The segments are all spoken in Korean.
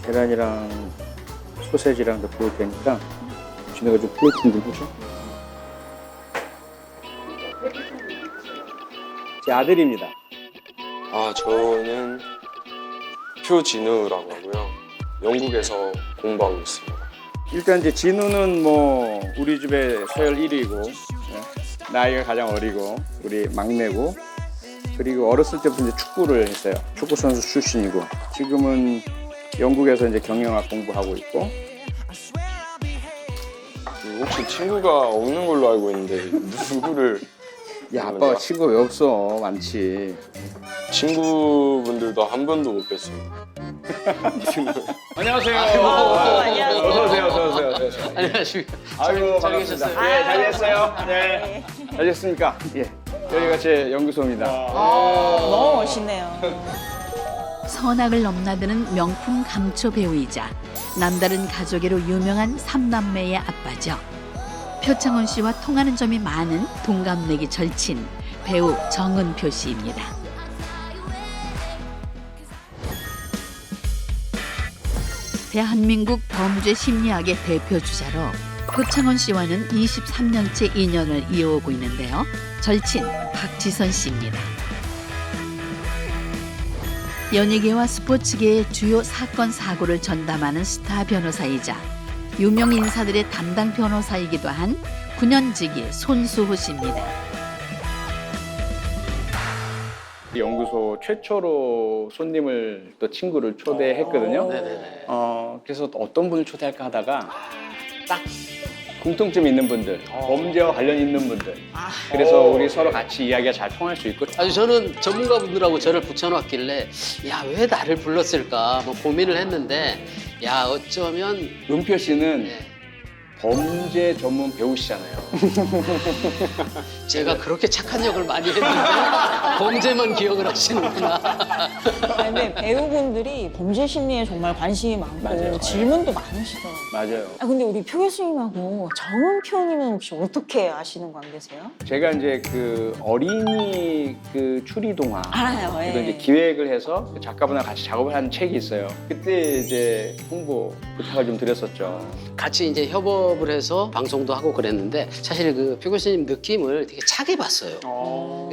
계란이랑 소세지랑 다 구울 테니까 진우가 좀 플레이팅 좀 해줘. 제 아들입니다. 저는 표진우라고 하고요. 영국에서 공부하고 있습니다. 일단 이제 진우는 뭐 우리 집에 서열 1위고 나이가 가장 어리고 우리 막내고 그리고 어렸을 때부터 이제 축구를 했어요. 축구 선수 출신이고 지금은 영국에서 이제 경영학 공부하고 있고. 혹시 친구가 없는 걸로 알고 있는데 누구를? 야, 아빠가 친구가 왜 없어? 많지. 친구분들도 한 번도 못 뵀어요. 안녕하세요. 안녕하세요. 어서 오세요. 어서 오세요. 안녕하십니까. 아이고 잘 반갑습니다. 계셨어요? 예, 잘 지냈어요? 네. 잘 지냈습니까? 예. 여기가 제 연구소입니다. 너무 멋있네요. 선악을 넘나드는 명품 감초 배우이자 남다른 가족애로 유명한 삼남매의 아빠죠. 표창원 씨와 통하는 점이 많은 동갑내기 절친 배우 정은표 씨입니다. 대한민국 범죄 심리학의 대표 주자로 표창원 씨와는 23년째 인연을 이어오고 있는데요. 절친 박지선 씨입니다. 연예계와 스포츠계의 주요 사건 사고를 전담하는 스타 변호사이자 유명 인사들의 담당 변호사이기도 한 9년지기 손수호 씨입니다. 연구소 최초로 손님을 또 친구를 초대했거든요. 네네네. 그래서 어떤 분을 초대할까 하다가 딱 공통점 있는 분들, 범죄와 관련 있는 분들. 그래서 우리 서로 같이 이야기가 잘 통할 수 있고. 아주 저는 전문가분들하고 저를 붙여놨길래 야, 왜 나를 불렀을까 뭐 고민을 했는데 야, 어쩌면 은표 씨는 네, 범죄 전문 배우시잖아요. 제가 그렇게 착한 역을 많이 했는데 범죄만 기억을 하시는구나. 근데 배우분들이 범죄 심리에 정말 관심이 많고 맞아요. 질문도 많으시더라고요. 맞아요. 근데 우리 표 교수님하고 정은표님은 혹시 어떻게 아시는 관계세요? 제가 이제 그 어린이 그 추리 동화 알아요. 이거 이제 기획을 해서 그 작가분하고 같이 작업을 한 책이 있어요. 그때 이제 홍보 부탁을 좀 드렸었죠. 같이 이제 협업을 해서 방송도 하고 그랬는데 사실 그 표 교수님 느낌을 되게 차게 봤어요.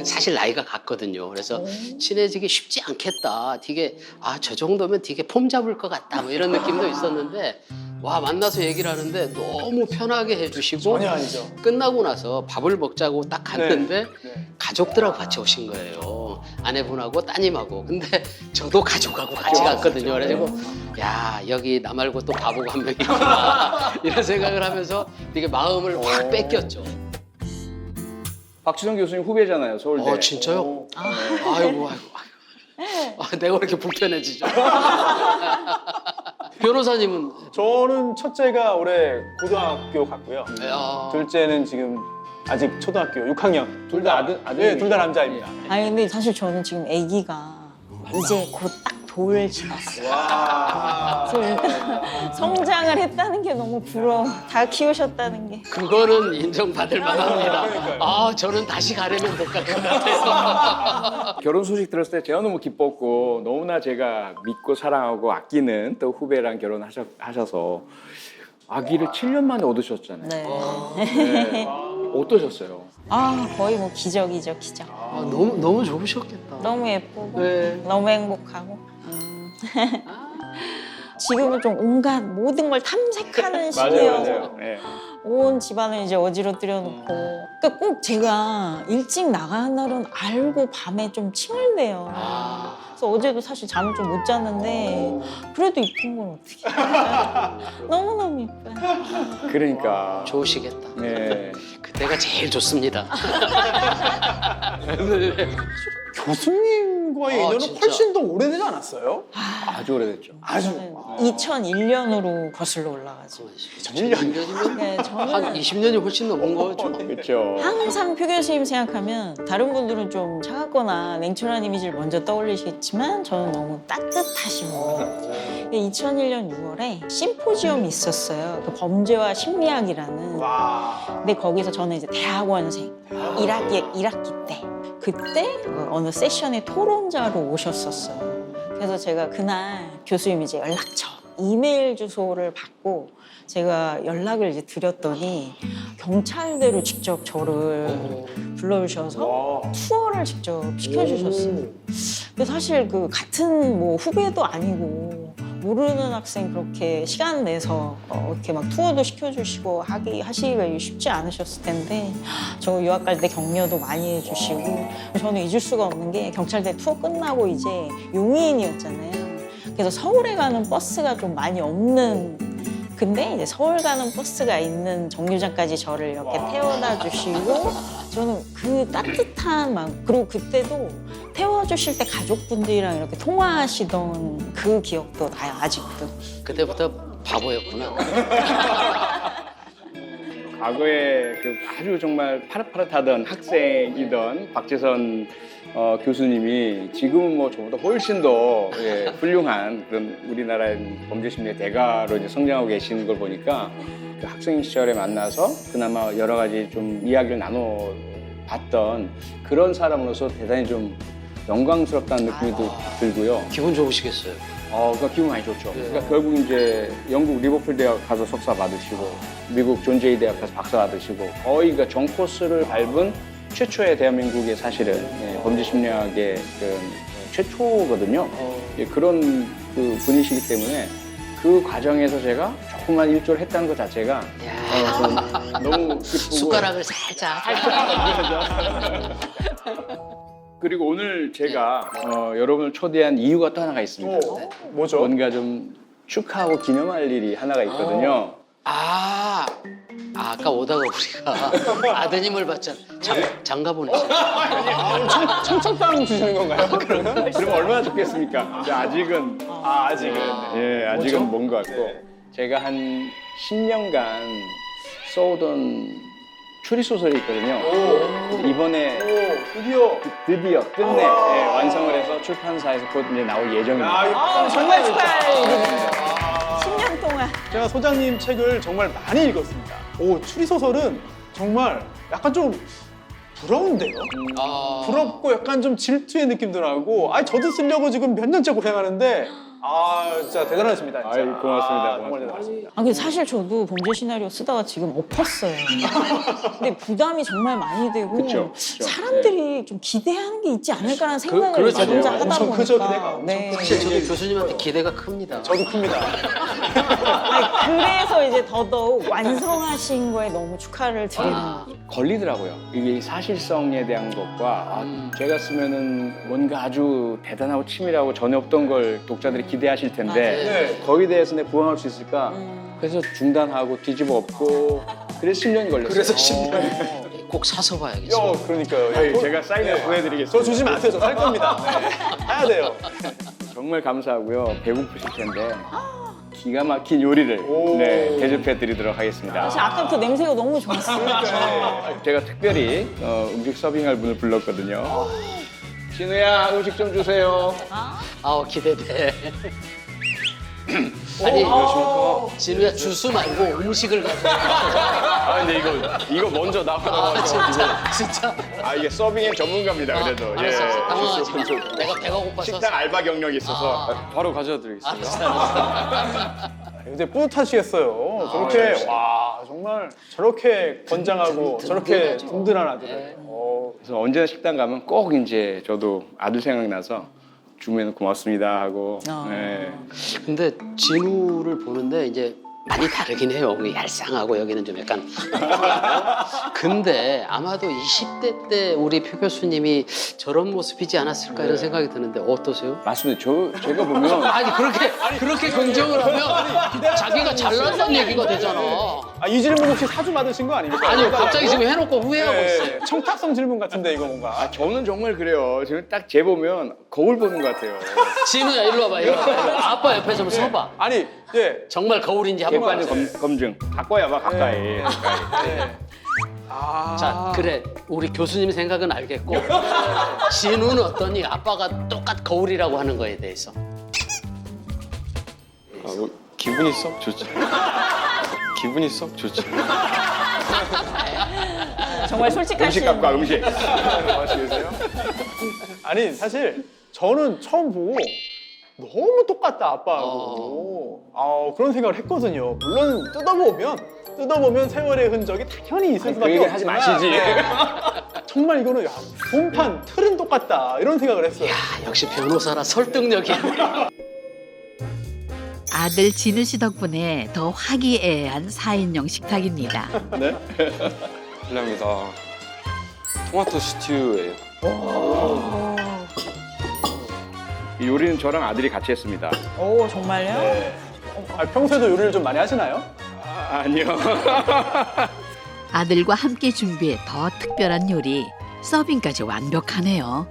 사실 나이가 같거든요. 그래서 친해지기 쉽지 않겠다. 되게 저 정도면 되게 폼 잡을 것 같다. 뭐 이런 느낌도 있었는데 와, 만나서 얘기를 하는데 너무 편하게 해주시고 전혀 아니죠. 끝나고 나서 밥을 먹자고 딱 갔는데 가족들하고 같이 오신 거예요. 아내분하고 따님하고. 근데 저도 가족하고 같이 갔거든요. 그래가지고 야, 여기 나 말고 또 바보가 한 명 있구나 이런 생각을 하면서 되게 마음을 확 뺏겼죠. 박지성 교수님 후배잖아요, 서울대. 진짜요? 아이고. 내가 왜 이렇게 불편해지죠? 변호사님은 저는 첫째가 올해 고등학교 갔고요. 야, 둘째는 지금 아직 초등학교 6학년. 둘 다 아들? 네, 둘 다 남자입니다. 아니 근데 사실 저는 지금 아기가 이제 곧 딱 돌 지났어요. 그래서 일단 성장을 했다는 게 너무 부러워. 다 키우셨다는 게. 그거는 인정받을 만합니다. 저는 다시 가려면 못 갈 것 같아요. 결혼 소식 들었을 때 제가 너무 기뻤고 너무나 제가 믿고 사랑하고 아끼는 또 후배랑 결혼하셔서 아기를 7년 만에 얻으셨잖아요. 네. 네. 어떠셨어요? 거의 뭐 기적이죠, 기적. 너무 좋으셨겠다. 너무 예쁘고 네. 너무 행복하고. 지금은 좀 온갖 모든 걸 탐색하는 시기여서 네. 온 집안을 이제 어지러뜨려 놓고 그러니까 꼭 제가 일찍 나가는 날은 알고 밤에 좀 칭얼대요. 그래서 어제도 사실 잠을 좀 못 잤는데 그래도 이쁜 건 어떻게 너무너무 이뻐요. 그러니까. 좋으시겠다. 네. 그때가 제일 좋습니다. 교수님과의 인연은 진짜. 훨씬 더 오래되지 않았어요? 아주 오래됐죠. 아주. 2001년으로 거슬러 올라가죠. 20년이면 네, 저는 한 20년이 훨씬 넘은 거죠. 그렇죠. 항상 표 교수님 생각하면 다른 분들은 좀 차갑거나 냉철한 이미지를 먼저 떠올리시겠지만 저는 너무 따뜻하신 분. 2001년 6월에 심포지엄이 있었어요. 그 범죄와 심리학이라는. 근데 거기서 저는 이제 대학원생 1학기 때 그때 어느 세션에 토론자로 오셨었어요. 그래서 제가 그날 교수님 이제 연락처 이메일 주소를 받고 제가 연락을 이제 드렸더니 경찰대로 직접 저를 불러주셔서 투어를 직접 시켜주셨어요. 근데 사실 그 같은 뭐 후배도 아니고 모르는 학생 그렇게 시간 내서 이렇게 막 투어도 시켜주시고 하시기가 쉽지 않으셨을 텐데 저 유학 갈 때 격려도 많이 해주시고 저는 잊을 수가 없는 게 경찰대 투어 끝나고 이제 용인이었잖아요. 그래서 서울에 가는 버스가 좀 많이 없는 근데 이제 서울 가는 버스가 있는 정류장까지 저를 이렇게 태워다 주시고 저는 그 따뜻한 마음 그리고 그때도 태워주실 때 가족분들이랑 이렇게 통화하시던 그 기억도 나요 아직도. 그때부터 바보였구나. 과거에 그 아주 정말 파릇파릇하던 학생이던 박재선 교수님이 지금은 뭐 저보다 훨씬 더 훌륭한 그런 우리나라의 범죄심리의 대가로 이제 성장하고 계시는 걸 보니까 그 학생 시절에 만나서 그나마 여러 가지 좀 이야기를 나눠봤던 그런 사람으로서 대단히 좀 영광스럽다는 느낌이 또 들고요. 기분 좋으시겠어요. 그러니까 기분 많이 좋죠. 그러니까 결국 이제 영국 리버풀 대학 가서 석사 받으시고 미국 존 제이 대학 가서 박사 받으시고 거의 그러니까 정 코스를 밟은 최초의 대한민국의 사실은 범죄 심리학의 그 최초거든요. 그런 그 분이시기 때문에 그 과정에서 제가 조그만 일조를 했다는 것 자체가 좀 너무 기쁘고 숟가락을 살짝. 그리고 오늘 제가 여러분을 초대한 이유가 또 하나가 있습니다. 뭐죠? 뭔가 좀 축하하고 기념할 일이 하나가 있거든요. 아까 오다가 우리가 아드님을 봤잖아. 장가 보냈잖아. 청첩장 주시는 건가요? 그러면? 그러면 얼마나 좋겠습니까? 근데 아직은 아직은. 예, 아직은 먼 것 같고 제가 한 10년간 써오던 추리소설이 있거든요. 이번에 드디어 끝내 완성을 해서 출판사에서 곧 이제 나올 예정입니다. 정말 축하할 일입니다. 10년 동안. 제가 소장님 책을 정말 많이 읽었습니다. 추리소설은 정말 약간 좀 부러운데요? 부럽고 약간 좀 질투의 느낌도 나고 저도 쓰려고 지금 몇 년째 고생하는데 진짜 대단하십니다. 진짜. 고맙습니다. 정말 대단하십니다. 근데 사실 저도 범죄 시나리오 쓰다가 지금 엎었어요. 근데 부담이 정말 많이 되고 그쵸. 사람들이 좀 기대하는 게 있지 않을까라는 생각을 그렇죠. 저 혼자 하다 엄청 보니까. 크죠, 기대가. 엄청 네. 사실 저도 교수님한테 기대가 큽니다. 저도 큽니다. 그래서 이제 더더욱 완성하신 거에 너무 축하를 드리는 거죠. 걸리더라고요. 이게 사실성에 대한 것과 제가 쓰면은 뭔가 아주 대단하고 치밀하고 전에 없던 걸 독자들이 기대하실 텐데 거기에 대해서 내가 부응할 수 있을까? 그래서 중단하고 뒤집어 엎고 그래서 10년이 걸렸어요. 그래서 10년. 꼭 사서 봐야겠어. 그러니까요. 제가 사인을 보내드리겠습니다. 저 주지 마세요. 저 살 겁니다. 사야 돼요. 정말 감사하고요. 배고프실 텐데 기가 막힌 요리를 대접해 드리도록 하겠습니다. 사실 아까부터 냄새가 너무 좋았어요. 제가 특별히 음식 서빙할 분을 불렀거든요. 진우야 음식 좀 주세요. 기대돼. 아니, 진우야 주스 말고 음식을 가져와. 근데 이거 먼저 나와. 진짜. 이게 서빙의 전문가입니다. 그래도 알았어. 당황하지 마. 내가 배가 고파서. 식당 알바 경력이 있어서 바로 가져다 드리겠습니다. 이제 뿌듯하시겠어요. 저렇게 정말 저렇게 건장하고 저렇게 든든한 아들을. 그래서 언제나 식당 가면 꼭 이제 저도 아들 생각나서 주문해서 고맙습니다 하고. 근데 진우를 보는데 이제 많이 다르긴 해요. 얄쌍하고 여기는 좀 약간. 근데 아마도 20대 때 우리 표 교수님이 저런 모습이지 않았을까 이런 생각이 드는데 어떠세요? 맞습니다. 제가 보면 아니 그렇게 긍정을 하면 자기가 잘난다는 얘기가 되잖아. 이 질문 혹시 사주 받으신 거 아닙니까? 아니요, 갑자기 지금 해놓고 후회하고 있어요. 청탁성 질문 같은데 이거 뭔가. 저는 정말 그래요. 지금 딱 재보면 거울 보는 것 같아요. 진우야 일로 와봐. 아빠 옆에 좀 서봐. 아니, 정말 거울인지 한번 봐. 객관적 검증. 가까이 와봐 가까이. 자, 그래. 우리 교수님 생각은 알겠고 진우는 어떠니? 아빠가 똑같 거울이라고 하는 거에 대해서. 기분이 썩 좋지. 기분이 썩 좋지. 정말 솔직하신. 음식값과 음식. 맛있게 드세요? 아니 사실 저는 처음 보고 너무 똑같다 아빠하고. 그런 생각을 했거든요. 물론 뜯어보면 세월의 흔적이 당연히 있을 아니, 그 수밖에 얘기는 하지 없지만 마시지. 정말 이거는 본판 틀은 똑같다 이런 생각을 했어요. 야, 역시 변호사라 설득력이 있네. 아들 진우 씨 덕분에 더 화기애애한 4인용 식탁입니다. 네? 실례합니다. 토마토 스튜예요. 이 요리는 저랑 아들이 같이 했습니다. 오, 정말요? 네. 평소에도 요리를 좀 많이 하시나요? 아니요. 아들과 함께 준비해 더 특별한 요리. 서빙까지 완벽하네요.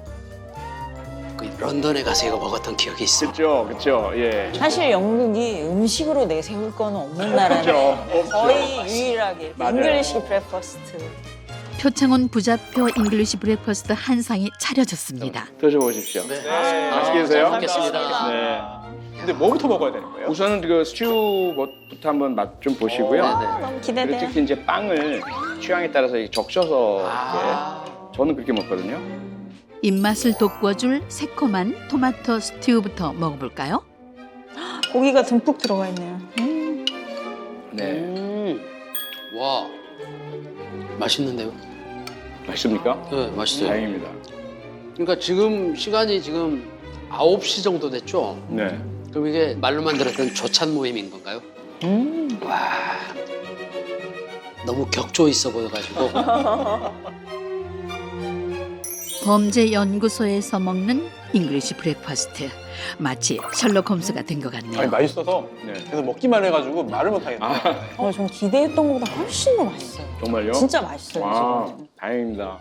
그 런던에 가서 이거 먹었던 기억이 있어. 그렇죠. 예. 사실 영국이 음식으로 내세울 건 없는 나라인데 그렇죠. 거의 유일하게 맞아요. 잉글리시 브렉퍼스트. 표창원 부자표 잉글리시 브렉퍼스트 한 상이 차려졌습니다. 드셔보십시오. 네. 맛있게 드세요. 잘 먹겠습니다. 네. 근데 뭐부터 먹어야 되는 거예요? 우선은 그 스튜부터 한번 맛 좀 보시고요. 네네. 너무 그리고 기대돼요. 특히 이제 빵을 취향에 따라서 이렇게 적셔서 아. 이렇게 저는 그렇게 먹거든요. 입맛을 돋궈줄 새콤한 토마토 스튜부터 먹어볼까요? 고기가 듬뿍 들어가 있네요. 네. 와, 맛있는데요? 맛있습니까? 네, 맛있어요. 다행입니다. 그러니까 지금 시간이 지금 9시 정도 됐죠? 네. 그럼 이게 말로만 들었던 조찬 모임인 건가요? 와, 너무 격조 있어 보여가지고. 범죄연구소에서 먹는 잉글리시 브렉퍼스트. 마치 셜록 홈스가 된 것 같네요. 아니 맛있어서 네. 계속 먹기만 해가지고 말을 못 하겠네요. 전 기대했던 것보다 훨씬 더 맛있어요. 정말요? 진짜 맛있어요, 와, 지금. 다행입니다.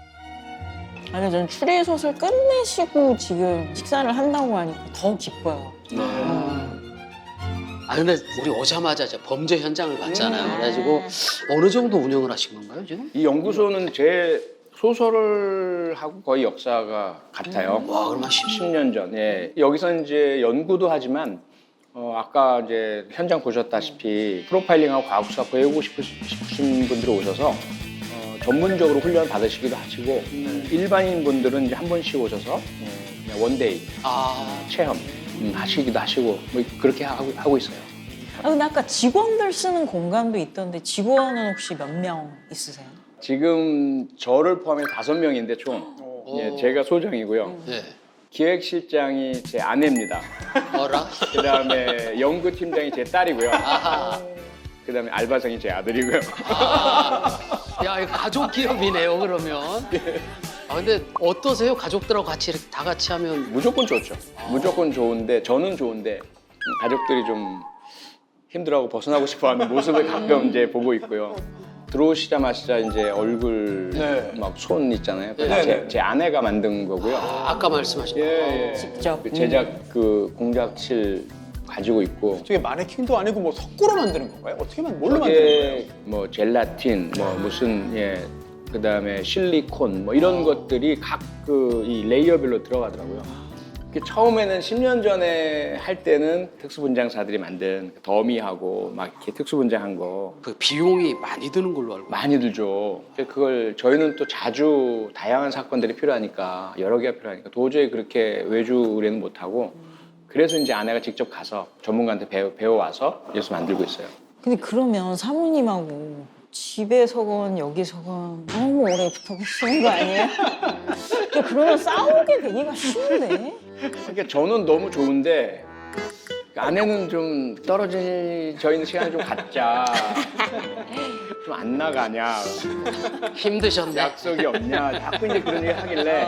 아니, 전 추리소설 끝내시고 지금 식사를 한다고 하니까 더 기뻐요. 아 근데 우리 오자마자 이제 범죄 현장을 봤잖아요. 그래가지고 어느 정도 운영을 하신 건가요 지금? 이 연구소는 제 소설을 하고 거의 역사가 같아요. 와, 얼마 10년 전. 예. 여기서 이제 연구도 하지만 아까 이제 현장 보셨다시피 프로파일링하고 과학수사 배우고 싶으신 분들이 오셔서 전문적으로 훈련 받으시기도 하시고 일반인 분들은 이제 한 번씩 오셔서 그냥 원데이 체험 하시기도 하시고 뭐 그렇게 하고 있어요. 근데 아까 직원들 쓰는 공간도 있던데 직원은 혹시 몇 명 있으세요? 지금 저를 포함해 5명인데 총 예, 제가 소장이고요. 네. 기획실장이 제 아내입니다. 어라? 그다음에 연구팀장이 제 딸이고요. 아하. 그다음에 알바생이 제 아들이고요. 야, 이거 가족 기업이네요 그러면. 아 근데 어떠세요? 가족들하고 같이 이렇게 다 같이 하면. 무조건 좋죠. 무조건 좋은데 저는 좋은데 가족들이 좀 힘들어하고 벗어나고 싶어하는 모습을 가끔 이제 보고 있고요. 들어오시자마자 이제 얼굴 네. 막 손 있잖아요. 네. 제 아내가 만든 거고요. 아까 말씀하신 거. 예. 직접. 그 제작 그 공작실 가지고 있고. 저게 마네킹도 아니고 뭐 석고로 만드는 건가요? 뭘로 만드는 거예요? 저게 뭐 젤라틴, 뭐 무슨 그다음에 실리콘 뭐 이런 것들이 각 그 이 레이어별로 들어가더라고요. 처음에는 10년 전에 할 때는 특수분장사들이 만든 더미하고 막 이렇게 특수분장한 거 그 비용이 많이 드는 걸로 알고. 많이 들죠. 그걸 저희는 또 자주 다양한 사건들이 필요하니까 여러 개가 필요하니까 도저히 그렇게 외주 의뢰는 못하고 그래서 이제 아내가 직접 가서 전문가한테 배워와서 여기서 만들고 있어요. 근데 그러면 사모님하고 집에서건 여기서건 너무 오래 붙어 계시는 거 아니에요? 근데 그러면 싸우게 되기가 쉬운데? 그러니까 저는 너무 좋은데 아내는 좀 떨어져 있는 시간을 좀 갖자. 좀 안 나가냐. 힘드셨네. 약속이 없냐. 자꾸 이제 그런 얘기 하길래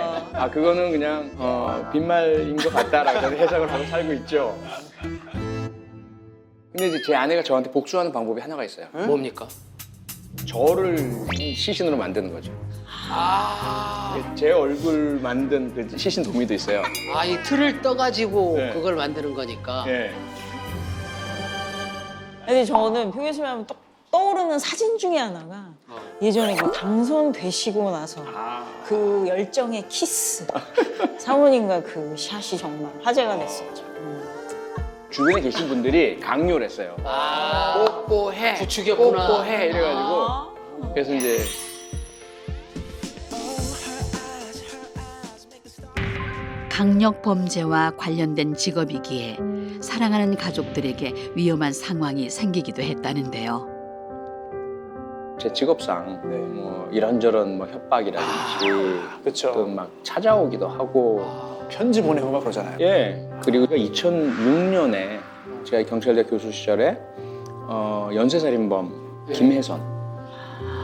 그거는 그냥 빈말인 것 같다라고 저는 해석을 하고 살고 있죠. 근데 이제 제 아내가 저한테 복수하는 방법이 하나가 있어요. 뭡니까? 저를 시신으로 만드는 거죠. 제 얼굴 만든 그 시신 도미도 있어요. 아, 이 틀을 떠가지고 네. 그걸 만드는 거니까. 예. 근데 저는 표 교수님 하면 떠오르는 사진 중에 하나가 예전에 그 당선되시고 나서 그 열정의 키스. 사모님과 그 샷이 정말 화제가 됐었죠. 주변에 계신 분들이 강요를 했어요. 뽀뽀해. 부추겼구나. 뽀뽀해. 이래가지고. 그래서 이제 강력 범죄와 관련된 직업이기에 사랑하는 가족들에게 위험한 상황이 생기기도 했다는데요. 제 직업상 뭐 이런저런 뭐 협박이라든지 그렇죠. 또 막 찾아오기도 하고 편지 보내고 막 그러잖아요. 예 그리고 2006년에 제가 경찰대 교수 시절에 연쇄살인범 김혜선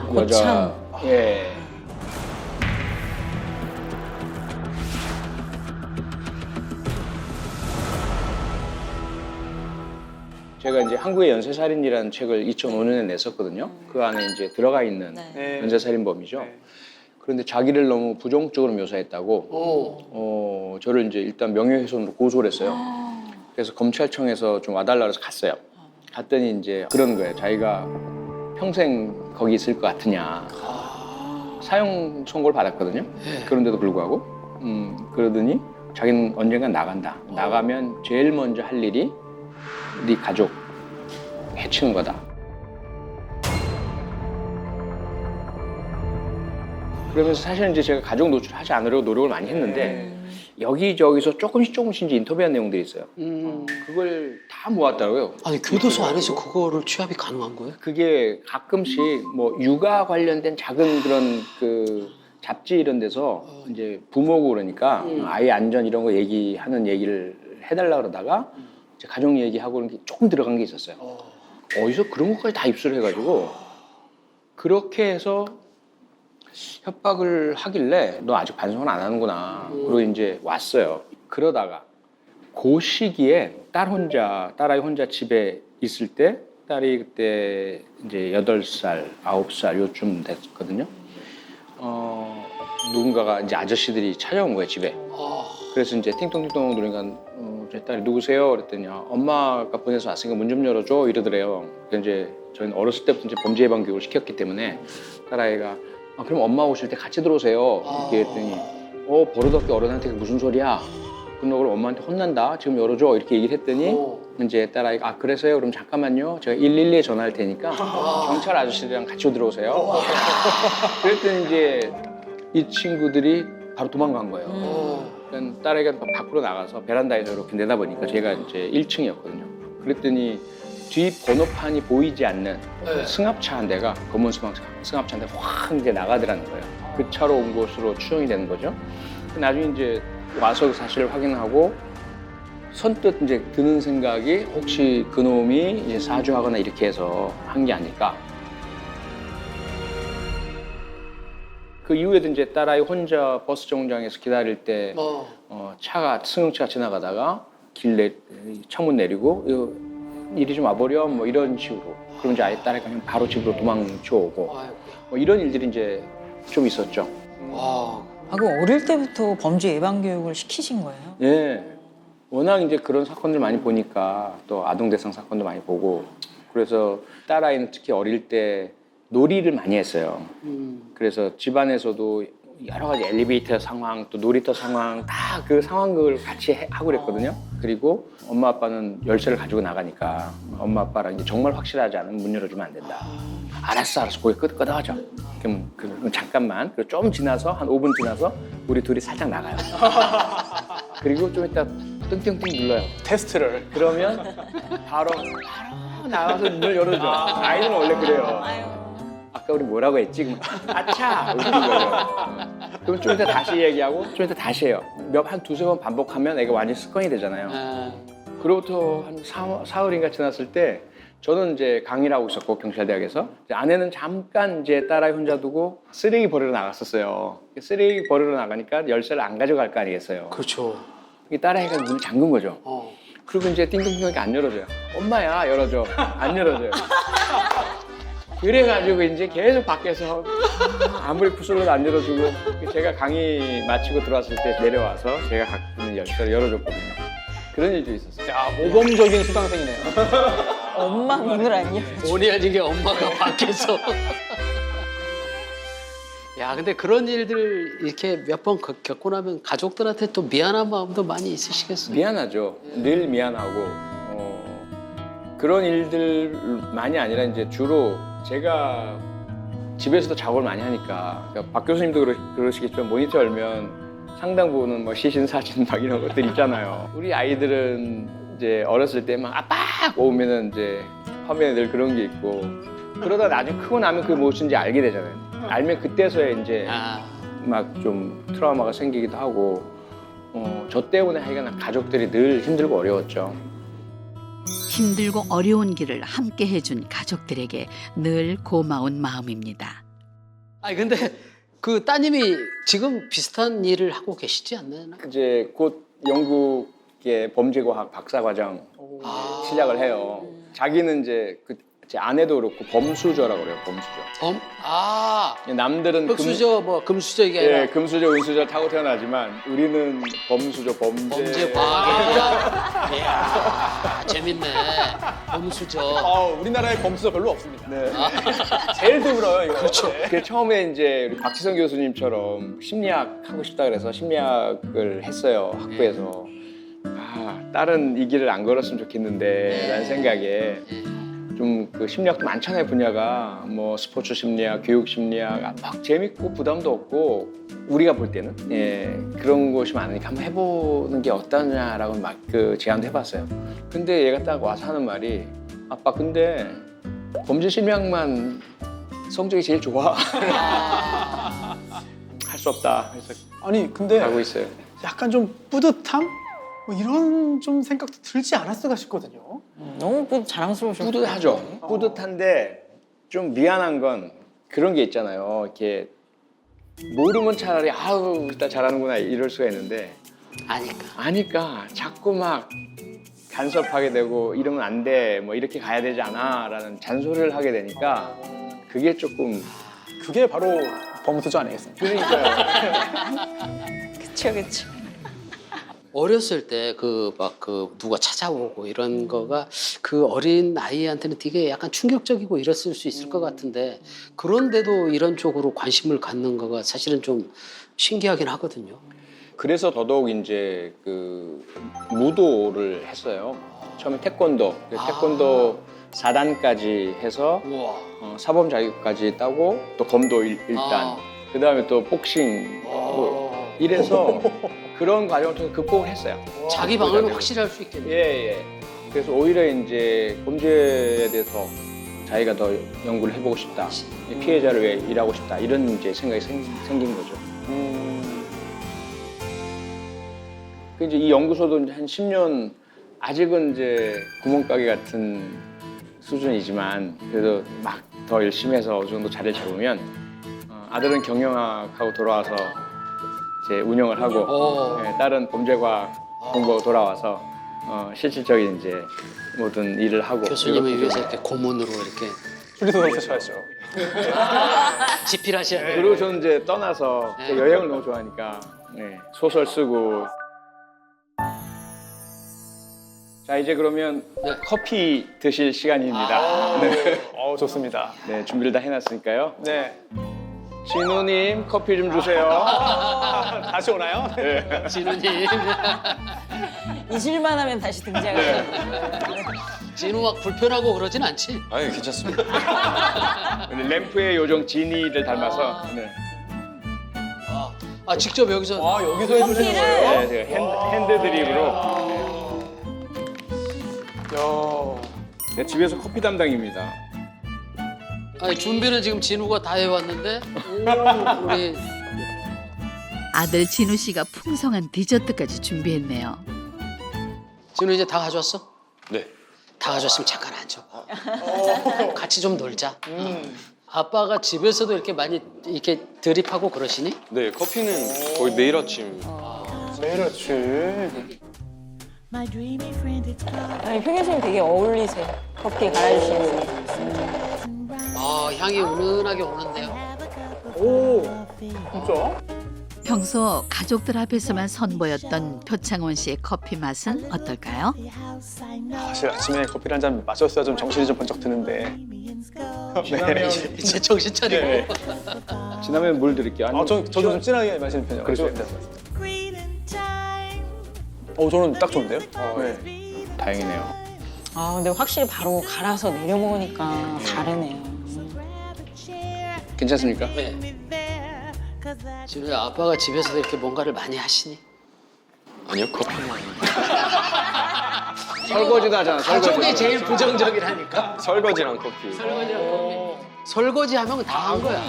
고참. 예 제가 이제 한국의 연쇄살인이라는 책을 2005년에 냈었거든요. 그 안에 이제 들어가 있는 네. 연쇄살인범이죠. 네. 그런데 자기를 너무 부정적으로 묘사했다고 저를 이제 일단 명예훼손으로 고소를 했어요. 그래서 검찰청에서 좀 와달라 그래서 갔어요. 갔더니 이제 그런 거예요. 자기가 평생 거기 있을 것 같으냐. 사형 선고를 받았거든요. 그런데도 불구하고 그러더니 자기는 언젠간 나간다. 나가면 제일 먼저 할 일이 네 가족 해치는 거다. 그러면서 사실은 이제 제가 가족 노출하지 않으려고 노력을 많이 했는데 여기저기서 조금씩 이제 인터뷰한 내용들이 있어요. 그걸 다 모았더라고요. 아니 교도소 안에서 그거를 취합이 가능한 거예요? 그게 가끔씩 뭐 육아 관련된 작은 그런 그 잡지 이런 데서 이제 부모고 그러니까 아이 안전 이런 거 얘기를 해달라 그러다가 이제 가족 얘기하고 그런 게 조금 들어간 게 있었어요. 어디서 그런 것까지 다 입수를 해가지고 그렇게 해서 협박을 하길래 너 아직 반성을 안 하는구나. 그리고 이제 왔어요. 그러다가 그 시기에 딸아이 혼자 집에 있을 때 딸이 그때 이제 8살, 9살 요쯤 됐거든요. 누군가가 이제 아저씨들이 찾아온 거예요, 집에. 그래서 이제 팅통팅통 누르니까 제 딸이 누구세요? 그랬더니 엄마가 보내서 왔으니까 문 좀 열어줘 이러더래요. 그래서 이제 저희는 어렸을 때부터 이제 범죄 예방 교육을 시켰기 때문에 딸아이가 그럼 엄마 오실 때 같이 들어오세요. 이렇게 했더니 버릇없게 어른한테 무슨 소리야? 그럼 엄마한테 혼난다. 지금 열어줘. 이렇게 얘기를 했더니 이제 딸아이가 그래서요? 그럼 잠깐만요. 제가 112에 전화할 테니까 경찰 아저씨들이랑 같이 들어오세요. 그랬더니 이제 이 친구들이 바로 도망간 거예요. 그러니까 딸아이가 밖으로 나가서 베란다에서 이렇게 내다보니까 제가 이제 1층이었거든요. 그랬더니 뒤 번호판이 보이지 않는 승합차 한 대가 검은 승합차 한 대 확 이제 나가더라는 거예요. 그 차로 온 것으로 추정이 되는 거죠. 나중에 이제 와서 그 사실을 확인하고 선뜻 이제 드는 생각이 혹시 그놈이 이제 사주하거나 이렇게 해서 한 게 아닐까. 그 이후에도 이제 딸아이 혼자 버스 정류장에서 기다릴 때 승용차가 지나가다가 창문 내리고 이리 좀 와버려 뭐 이런 식으로. 그럼 이제 아예 딸아이가 그냥 바로 집으로 도망쳐 오고 뭐 이런 일들이 이제 좀 있었죠. 그럼 어릴 때부터 범죄 예방 교육을 시키신 거예요? 예. 워낙 이제 그런 사건들 많이 보니까 또 아동 대상 사건도 많이 보고 그래서 딸아이는 특히 어릴 때 놀이를 많이 했어요. 그래서 집안에서도 여러 가지 엘리베이터 상황 또 놀이터 상황 다 그 상황극을 같이 하고 그랬거든요. 그리고 엄마 아빠는 열쇠를 가지고 나가니까 엄마 아빠랑 이제 정말 확실하지 않으면 문 열어주면 안 된다. 알았어 고개 끄덕하죠. 그럼 잠깐만 그리고 좀 지나서 한 5분 지나서 우리 둘이 살짝 나가요. 그리고 좀 이따 띵띵띵 눌러요. 테스트를. 그러면 바로 나가서 문을 열어줘. 아이는 원래 그래요. 아까 우리 뭐라고 했지? 그럼 아차! 이러는 거예요. 그럼 좀 이따 다시 얘기하고 좀 이따 다시 해요. 한 두세 번 반복하면 애가 완전히 습관이 되잖아요. 그로부터 한 사흘인가 지났을 때 저는 이제 강의를 하고 있었고 경찰대학에서 아내는 잠깐 이제 딸아이 혼자 두고 쓰레기 버리러 나갔었어요. 쓰레기 버리러 나가니까 열쇠를 안 가져갈 거 아니겠어요. 그렇죠. 딸아이가 문을 잠근 거죠. 그리고 이제 띵띵띵하게 안 열어줘요. 엄마야 열어줘. 안 열어줘요. 그래가지고 이제 계속 밖에서 아무리 구슬러도 안 열어주고 제가 강의 마치고 들어왔을 때 내려와서 제가 갖고 있는 열쇠를 열어줬거든요. 그런 일도 있었어요. 야, 모범적인 수강생이네요. 엄마 문을 안 열어. 본의 아니게 엄마가 밖에서. 야, 근데 그런 일들 이렇게 몇 번 겪고 나면 가족들한테 또 미안한 마음도 많이 있으시겠어요? 미안하죠. 늘 미안하고 그런 일들만이 아니라 이제 주로 제가 집에서도 작업을 많이 하니까 그러니까 박 교수님도 그러시겠지만 모니터 열면 상당 부분은 뭐 시신 사진 막 이런 것들 있잖아요. 우리 아이들은 이제 어렸을 때 막 아빠 오면은 이제 화면에 늘 그런 게 있고 그러다 나중에 크고 나면 그게 무엇인지 알게 되잖아요. 알면 그때서야 이제 막 좀 트라우마가 생기기도 하고 저 때문에 하여간 가족들이 늘 힘들고 어려웠죠. 힘들고 어려운 길을 함께 해준 가족들에게 늘 고마운 마음입니다. 아니 근데 그 따님이 지금 비슷한 일을 하고 계시지 않나요? 이제 곧 영국의 범죄과학 박사과정 시작을 해요. 자기는 이제 제 아내도 그렇고 범수저라고 그래요. 범수저. 남들은 흑수저 뭐 금수저 이게 아니라 금수저, 은수저 타고 태어나지만 우리는 범수저, 범죄 과학이니까 이야 재밌네. 범수저. 우리나라에 범수가 별로 없습니다. 네. 제일 드물어요, 이거. 그렇죠. 그 처음에 이제 우리 박지성 교수님처럼 심리학 하고 싶다 그래서 심리학을 했어요. 학부에서. 딸은 이 길을 안 걸었으면 좋겠는데 라는 생각에 좀 그 심리학도 많잖아요, 분야가. 뭐 스포츠 심리학, 교육 심리학 막 재밌고 부담도 없고 우리가 볼 때는 그런 곳이 많으니까 한번 해보는 게 어떠냐라고 막 그 제안도 해봤어요. 근데 얘가 딱 와서 하는 말이 아빠 근데 범죄 심리학만 성적이 제일 좋아. 할 수 없다. 그래서 아니, 근데 하고 있어요. 약간 좀 뿌듯함? 뭐 이런 좀 생각도 들지 않았을까 싶거든요. 너무 자랑스러우셨어요. 뿌듯하죠. 뿌듯한데 좀 미안한 건 그런 게 있잖아요. 이렇게 모르면 차라리 아우 나 잘하는구나 이럴 수가 있는데 아니까 자꾸 막 간섭하게 되고 이러면 안 돼, 뭐 이렇게 가야 되지 않아라는 잔소리를 하게 되니까 그게 조금 그게 바로 범수저 아니겠습니까? 그러니까요. 그쵸. 어렸을 때 누가 찾아오고 이런 거가 그 어린 아이한테는 되게 약간 충격적이고 이랬을 수 있을 것 같은데 그런데도 이런 쪽으로 관심을 갖는 거가 사실은 좀 신기하긴 하거든요. 그래서 더더욱 이제 그 무도를 했어요. 처음에 태권도 4단까지 해서 사범 자격까지 따고 또 검도 1단 그 다음에 또 복싱 이래서 그런 과정을 통해 극복을 했어요. 자기 방어는 확실히 할 수 있겠네요. 예. 그래서 오히려 이제 범죄에 대해서 자기가 더 연구를 해보고 싶다. 피해자를 위해 일하고 싶다. 이런 이제 생각이 생긴 거죠. 그 이제 이 연구소도 이제 한 10년 아직은 이제 구멍가게 같은 수준이지만 그래도 막 더 열심히 해서 어느 정도 자리를 잡으면 아들은 경영학하고 돌아와서 이제 운영을 하고 딸은 범죄과학 공부하고 돌아와서 실질적인 이제 모든 일을 하고 교수님을 위해서 이렇게 고문으로 이렇게 분리소설 쓰셔야죠. 집필하셔야 돼요. 그리고 저는 이제 떠나서 여행을 너무 좋아하니까 소설 쓰고 자 이제 그러면 커피 드실 시간입니다. 좋습니다. 네 준비를 다 해놨으니까요. 네. 진우님 커피 좀 주세요. 다시 오나요? 진우님. 잊을만 하면 다시 등장해요. 진우 막 불편하고 그러진 않지? 아니 괜찮습니다. 램프의 요정 지니를 닮아서 직접 여기서 여기서 해주시는 거예요? 제가 핸드 드립으로 네, 집에서 커피 담당입니다. 아니 준비는 지금 진우가 다 해왔는데 우리 아들 진우 씨가 풍성한 디저트까지 준비했네요. 진우 이제 다 가져왔어? 네. 다 가져왔으면 잠깐 앉아봐. 같이 좀 놀자. 아빠가 집에서도 이렇게 많이 이렇게 드립하고 그러시니? 네 커피는 거의 매일 아침. 매일 아침. 아니, 표 교수님 되게 어울리세요. 커피 갈아주시는 향이 은은하게 오는데요. 진짜? 평소 가족들 앞에서만 선보였던 표창원 씨의 커피 맛은 어떨까요? 사실 아침에 커피를 한 잔 마셨어야 좀 정신이 좀 번쩍 드는데. 이제 정신 차리고. 지나면 물 드릴게요. 저도 좀 진하게 마시는 편이에요. 그렇죠. 저는 딱 좋은데요? 다행이네요. 근데 확실히 바로 갈아서 내려 먹으니까 다르네요. 괜찮습니까? 네. 진우야 아빠가 집에서도 이렇게 뭔가를 많이 하시니? 아니요 커피만. 설거지도 하잖아. 설거지. 가족이 제일 부정적이라니까. 설거지랑 커피. 설거지랑 커피. 설거지 하면 다 한 거야.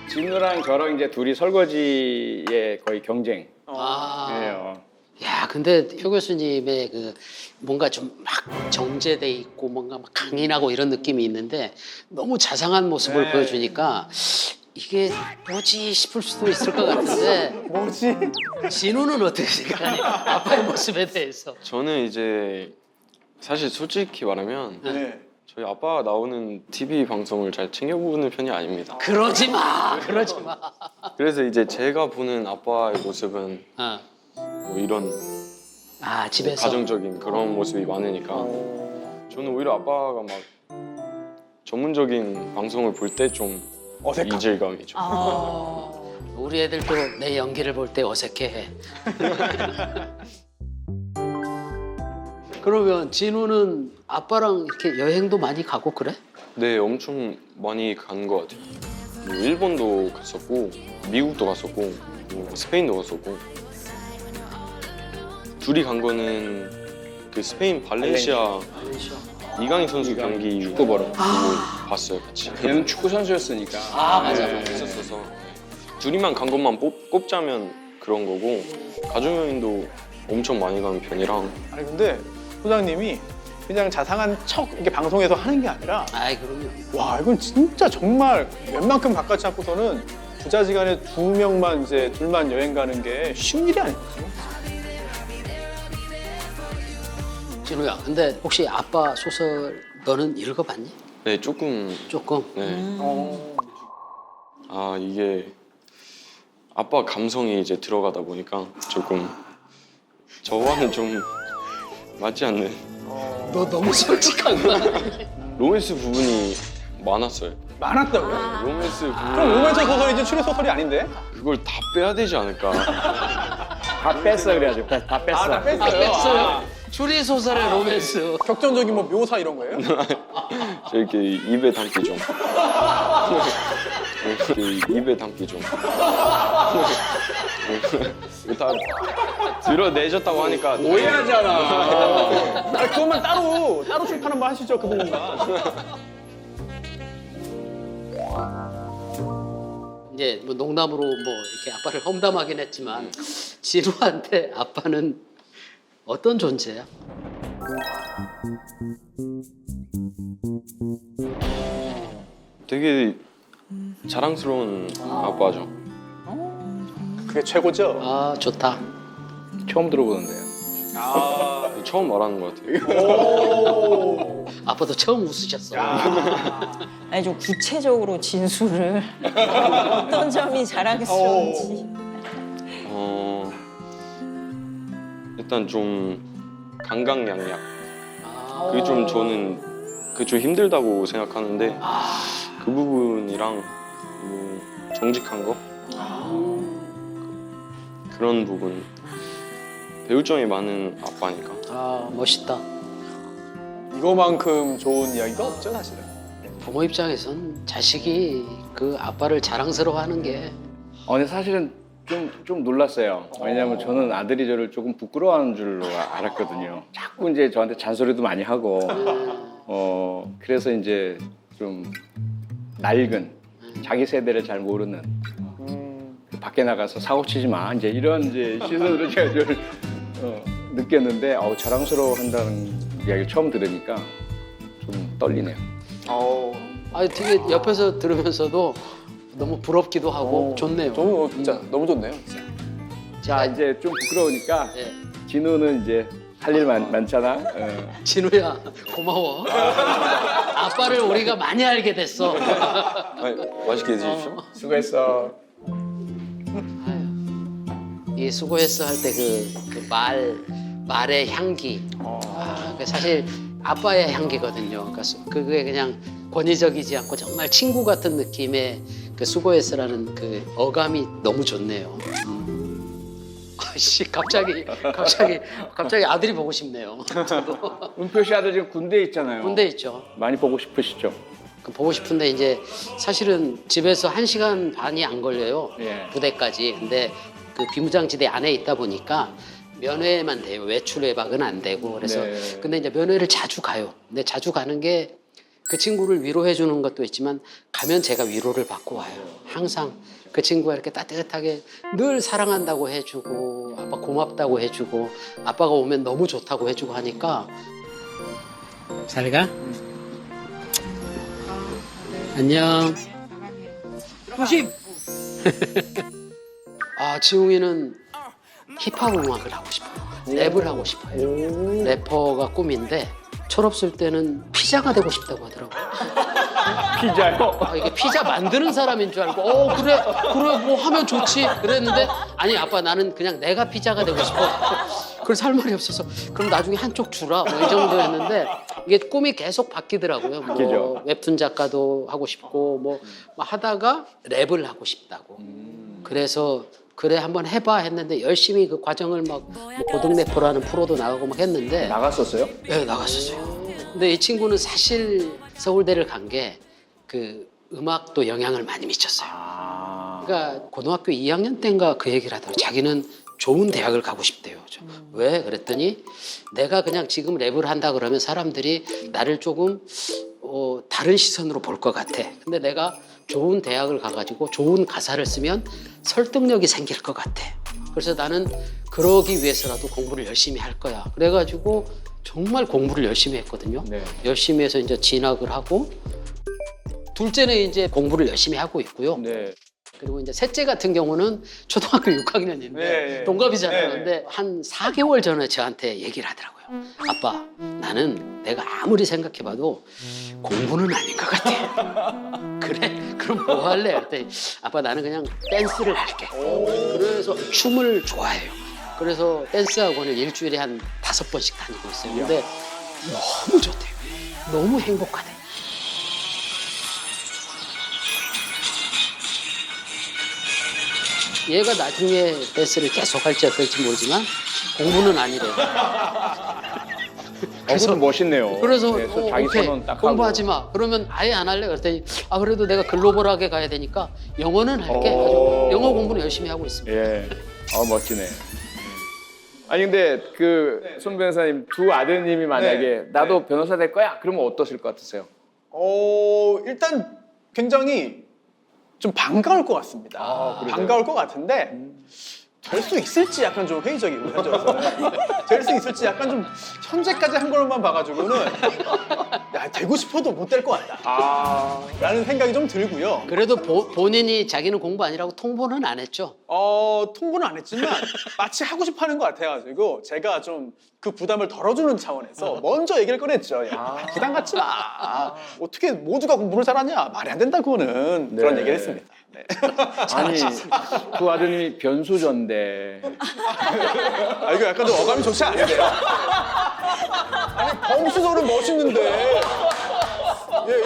진우랑 저랑 이제 둘이 설거지에 거의 경쟁. 아. 예요. 야, 근데 표 교수님의 그 뭔가 좀 막 정제돼 있고 뭔가 막 강인하고 이런 느낌이 있는데 너무 자상한 모습을 네. 보여주니까 이게 뭐지 싶을 수도 있을 것 같은데 뭐지? 진우는 어떻게 생각하니? 아빠의 모습에 대해서. 저는 이제 사실 솔직히 말하면 네. 저희 아빠가 나오는 TV 방송을 잘 챙겨보는 편이 아닙니다. 그러지 마, 그러지 마. 그래서 이제 제가 보는 아빠의 모습은 어. 뭐 이런 아, 집에서. 가정적인 그런 모습이 많으니까 저는 오히려 아빠가 막 전문적인 방송을 볼 때 좀 어색함. 이질감이 좀. 우리 애들도 내 연기를 볼 때 어색해해. 그러면 진우는 아빠랑 이렇게 여행도 많이 가고 그래? 네, 엄청 많이 간 것 같아요. 뭐 일본도 갔었고, 미국도 갔었고, 뭐 스페인도 갔었고. 둘이 간 거는 그 스페인 발렌시아 이강인 선수 경기 축구 보러. 봤어요, 같이. 얘는 축구 선수였으니까. 아, 맞아, 네, 맞아. 있었어서 둘이만 간 것만 꼽자면 그런 거고 가족여행도 엄청 많이 가는 편이랑 아니 근데 소장님이 그냥 자상한 척 이렇게 방송에서 하는 게 아니라 아이, 그럼요. 와 이건 진짜 정말 웬만큼 바깥이 않고서는 부자지간에 두 명만 이제 둘만 여행 가는 게 쉬운 일이 아니거든요. 진우야, 근데 혹시 아빠 소설 너는 읽어봤니? 네, 조금 조금. 네. 아, 이게 아빠 감성이 이제 들어가다 보니까 조금 저와는 좀 맞지 않는 너 너무 솔직한 거야. 로맨스 부분이 많았어요. 많았다고요? 로맨스 부분 그럼 로맨스 소설이지 추리 소설이 아닌데? 그걸 다 빼야 되지 않을까. 다 뺐어 그래야죠. 다 뺐어. 아, 다 뺐어요. 아, 뺐어요. 추리 소설의 로맨스. 격정적인 뭐 묘사 이런 거예요? 저 이렇게 입에 담기 좀. 이렇게 입에 담기 좀. 이거 다 드러내셨다고 하니까 오해하잖아. 아, 그것만 따로 출판 한번 하시죠 그 부분만. 이제 뭐 농담으로 뭐 이렇게 아빠를 험담하긴 했지만 진우한테 아빠는 어떤 존재야? 되게 자랑스러운 아빠죠. 그게 최고죠. 아, 좋다. 처음 들어보는데요. 처음 말하는 것 같아요. 아빠도 처음 웃으셨어. 아니 좀 구체적으로 진수를 어떤 점이 자랑스러운지. 일단 좀 강강약약. 아, 그게 좀 저는 그게 좀 힘들다고 생각하는데 그 부분이랑 뭐 정직한 거 그런 부분 배울 점이 많은 아빠니까. 아, 멋있다. 이거만큼 좋은 이야기가 없죠 사실은. 부모 입장에선 자식이 그 아빠를 자랑스러워하는 게 근데 사실은 좀 놀랐어요. 왜냐하면 저는 아들이 저를 조금 부끄러워하는 줄로 알았거든요. 자꾸 이제 저한테 잔소리도 많이 하고, 그래서 이제 좀 낡은 자기 세대를 잘 모르는 밖에 나가서 사고 치지 마 이제 이런 이제 시선으로 제가 좀 느꼈는데 자랑스러워한다는 이야기를 처음 들으니까 좀 떨리네요. 아, 되게 옆에서 들으면서도 너무 부럽기도 하고 좋네요. 너무 진짜 너무 좋네요. 진짜. 자 이제 좀 부끄러우니까 예. 진우는 이제 할 일 많잖아. 진우야, 고마워. 아빠를 우리가 많이 알게 됐어. 맛있게 드십시오. 수고했어. 이 수고했어 할 때 그 말의 향기. 그 사실 아빠의 향기거든요. 그러니까 그게 그냥 권위적이지 않고 정말 친구 같은 느낌의 그 수고했어라는 그 어감이 너무 좋네요. 아씨, 갑자기 아들이 보고 싶네요. 은표 씨 아들 지금 군대에 있잖아요. 군대 있죠. 많이 보고 싶으시죠? 그 보고 싶은데 이제 사실은 집에서 1시간 반이 안 걸려요. 예. 부대까지. 근데 그 비무장지대 안에 있다 보니까 면회만 돼요. 외출 외박은 안 되고. 그래서 네. 근데 이제 면회를 자주 가요. 근데 자주 가는 게 그 친구를 위로해 주는 것도 있지만 가면 제가 위로를 받고 와요. 항상 그 친구가 이렇게 따뜻하게 늘 사랑한다고 해주고 아빠 고맙다고 해주고 아빠가 오면 너무 좋다고 해주고 하니까 잘 가? 안녕. 조심. 아, 지웅이는 힙합 음악을 하고 싶어요. 랩을 하고 싶어요. 래퍼가 꿈인데 철없을 때는 피자가 되고 싶다고 하더라고요. 피자요? 아, 이게 피자 만드는 사람인 줄 알고 그래 뭐 하면 좋지 그랬는데 아니 아빠 나는 그냥 내가 피자가 되고 싶어. 그래서 할 말이 없어서 그럼 나중에 한쪽 주라 뭐 이 정도였는데 이게 꿈이 계속 바뀌더라고요. 뭐 바뀌죠. 웹툰 작가도 하고 싶고 뭐 하다가 랩을 하고 싶다고. 그래서 그래 한번 해봐 했는데 열심히 그 과정을 막뭐 고등 래퍼라는 프로도 나가고 막 했는데 나갔었어요? 네, 나갔었어요. 근데 이 친구는 사실 서울대를 간 게 그 음악도 영향을 많이 미쳤어요. 그러니까 고등학교 2학년 때인가 그 얘기를 하더라고요. 자기는 좋은 대학을 가고 싶대요. 왜? 그랬더니 내가 그냥 지금 랩을 한다 그러면 사람들이 나를 조금 다른 시선으로 볼 것 같아. 근데 내가 좋은 대학을 가가지고 좋은 가사를 쓰면 설득력이 생길 것 같아. 그래서 나는 그러기 위해서라도 공부를 열심히 할 거야. 그래가지고 정말 공부를 열심히 했거든요. 네. 열심히 해서 이제 진학을 하고 둘째는 이제 공부를 열심히 하고 있고요. 네. 그리고 이제 셋째 같은 경우는 초등학교 6학년인데 네. 동갑이잖아요. 네. 근데 한 4개월 전에 저한테 얘기를 하더라고요. 아빠, 나는 내가 아무리 생각해봐도 공부는 아닌 것 같아. 그래? 그럼 뭐 할래? 그랬더니 아빠 나는 그냥 댄스를 할게. 그래서 춤을 좋아해요. 그래서 댄스 학원을 일주일에 한 5번씩 다니고 있어요. 근데 너무 좋대요. 너무 행복하대. 얘가 나중에 댄스를 계속 할지 어떨지 모르지만 공부는 아니래요. 그래서 멋있네요. 그래서 네, 자기 오케이, 선언 딱 하고. 공부하지 마. 그러면 아예 안 할래? 그랬더니 그래도 내가 글로벌하게 가야 되니까 영어는 할게. 아주 영어 공부는 열심히 하고 있습니다. 예. 멋지네. 아니 근데 그 손 변호사님 두 아드님이 만약에 나도 변호사 될 거야. 그러면 어떠실 것 같으세요? 일단 굉장히 좀 반가울 것 같습니다. 그러세요? 반가울 것 같은데 될 수 있을지 약간 좀 회의적이고 현재로서는 될 수 있을지 약간 좀 현재까지 한 걸만 봐가지고는 야 되고 싶어도 못 될 것 같다. 라는 생각이 좀 들고요. 그래도 본인이 자기는 공부 아니라고 통보는 안 했죠. 통보는 안 했지만 마치 하고 싶어 하는 것 같아가지고 제가 좀 그 부담을 덜어주는 차원에서 먼저 얘기를 꺼냈죠. 야, 부담 갖지 마. 어떻게 모두가 공부를 잘하냐? 말이 안 된다 그거는. 그런 네. 얘기를 했습니다. 네. 아니 두 아드님이 변수전데 이거 약간 좀 어감이 좋지 않은데요? 아니 범수설은 멋있는데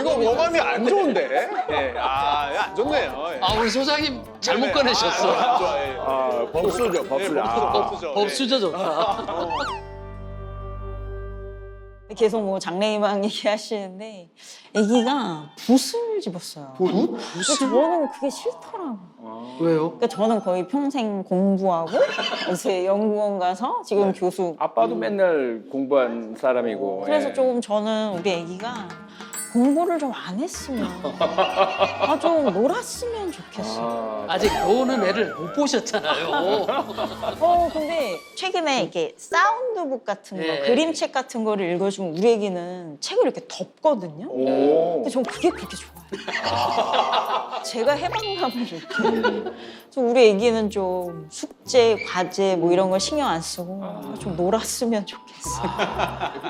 이거 어감이 안 좋은데? 안 좋네요. 우리 소장님 잘못 네네. 꺼내셨어. 안 좋아요. 법수죠, 법수죠. 법수죠. 법수저 좋다. 계속 뭐 장래희망 얘기하시는데 아기가 붓을 집었어요. 근데 저는 그게 싫더라고요. 왜요? 그러니까 저는 거의 평생 공부하고 요새 연구원 가서 지금 교수. 아빠도 맨날 공부한 사람이고. 그래서 예. 조금 저는 우리 아기가 공부를 좀 안 했으면 좀 놀았으면 좋겠어요. 아직 노는 애를 못 보셨잖아요. 근데 최근에 이렇게 사운드북 같은 거, 예. 그림책 같은 거를 읽어주면 우리 애기는 책을 이렇게 덮거든요. 근데 전 그게 그렇게 좋아요. 제가 해방감을 느껴요. 그래서 우리 애기는 좀 숙제, 과제 뭐 이런 거 신경 안 쓰고 좀 놀았으면 좋겠어요.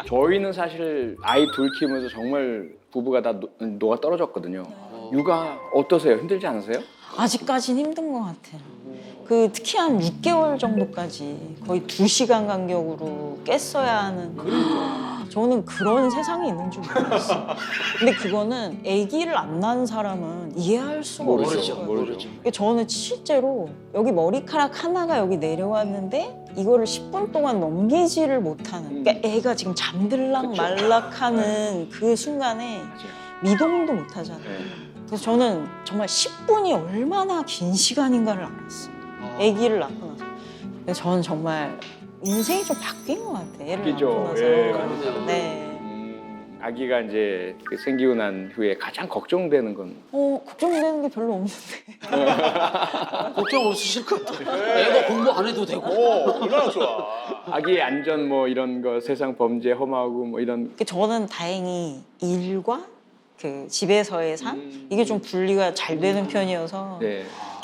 저희는 사실 아이 둘 키우면서 정말 부부가 다 노가 떨어졌거든요. 육아 어떠세요? 힘들지 않으세요? 아직까지는 힘든 것 같아요. 특히 한 6개월 정도까지 거의 2시간 간격으로 깼어야 하는. 저는 그런 세상이 있는 줄 몰랐어요. 근데 그거는 아기를 안 낳은 사람은 이해할 수가 없을 거예요. 모르죠. 저는 실제로 여기 머리카락 하나가 여기 내려왔는데 이거를 10분 동안 넘기지를 못하는. 그러니까 애가 지금 잠들락 말락하는 그 순간에 미동도 못 하잖아요. 그래서 저는 정말 10분이 얼마나 긴 시간인가를 알았어요. 아기를 낳고 나서. 그래서 저는 정말 인생이 좀 바뀐 것 같아. 애를 바뀌죠. 낳고 나서. 예. 네. 아기가 이제 그 생기고 난 후에 가장 걱정되는 건 걱정되는 게 별로 없는데. 걱정 없으실 것 같아요. 애가 공부 안 해도 되고. 얼마나 좋아. 아기의 안전 뭐 이런 거 세상 범죄 험하고 뭐 이런 저는 다행히 일과 그 집에서의 삶 이게 좀 분리가 잘 되는 편이어서 네.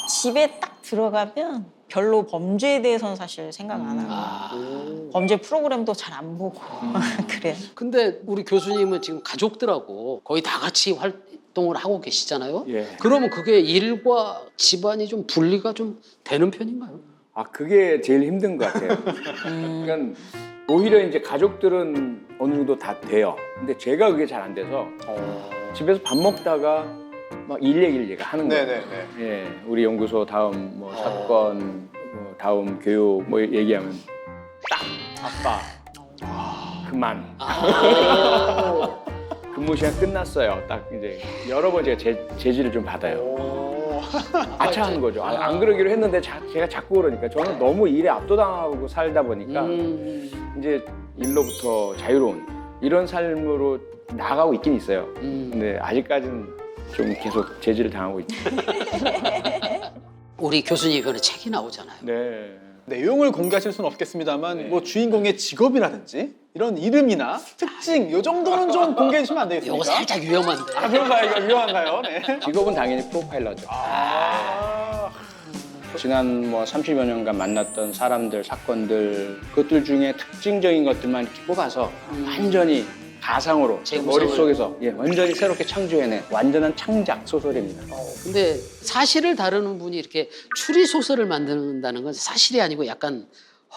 집에 딱 들어가면 별로 범죄에 대해서는 사실 생각 안 하고 범죄 프로그램도 잘 안 보고 그래요. 근데 우리 교수님은 지금 가족들하고 거의 다 같이 활동을 하고 계시잖아요. 예. 그러면 그게 일과 집안이 좀 분리가 좀 되는 편인가요? 아 그게 제일 힘든 것 같아요. 그러니까 오히려 이제 가족들은 어느 정도 다 돼요. 근데 제가 그게 잘 안 돼서 집에서 밥 먹다가 막 일 얘기를 하는 거예요. 네네네. 예, 우리 연구소 다음 뭐 사건, 뭐 다음 교육 뭐 얘기하면 딱 아빠 그만 근무 시간 끝났어요. 딱 이제 여러 번 제가 제지를 좀 받아요. 아차하는 거죠. 안 그러기로 했는데 제가 자꾸 그러니까 저는 너무 일에 압도당하고 살다 보니까 이제 일로부터 자유로운 이런 삶으로 나가고 있긴 있어요. 근데 아직까지는 좀 계속 제지를 당하고 있죠. 우리 교수님 이번에 책이 나오잖아요. 네. 내용을 공개하실 수는 없겠습니다만 네. 뭐 주인공의 직업이라든지 이런 이름이나 특징 이 정도는 좀 공개해 주시면 안 되겠습니까? 이거 살짝 위험한데. 그런가요? 이거 위험한가요? 네. 직업은 당연히 프로파일러죠. 지난 뭐 30여 년간 만났던 사람들, 사건들 그것들 중에 특징적인 것들만 이렇게 뽑아서 완전히 가상으로 제 재구성을. 머릿속에서 완전히 새롭게 창조해낸 완전한 창작 소설입니다. 근데 사실을 다루는 분이 이렇게 추리 소설을 만든다는 건 사실이 아니고 약간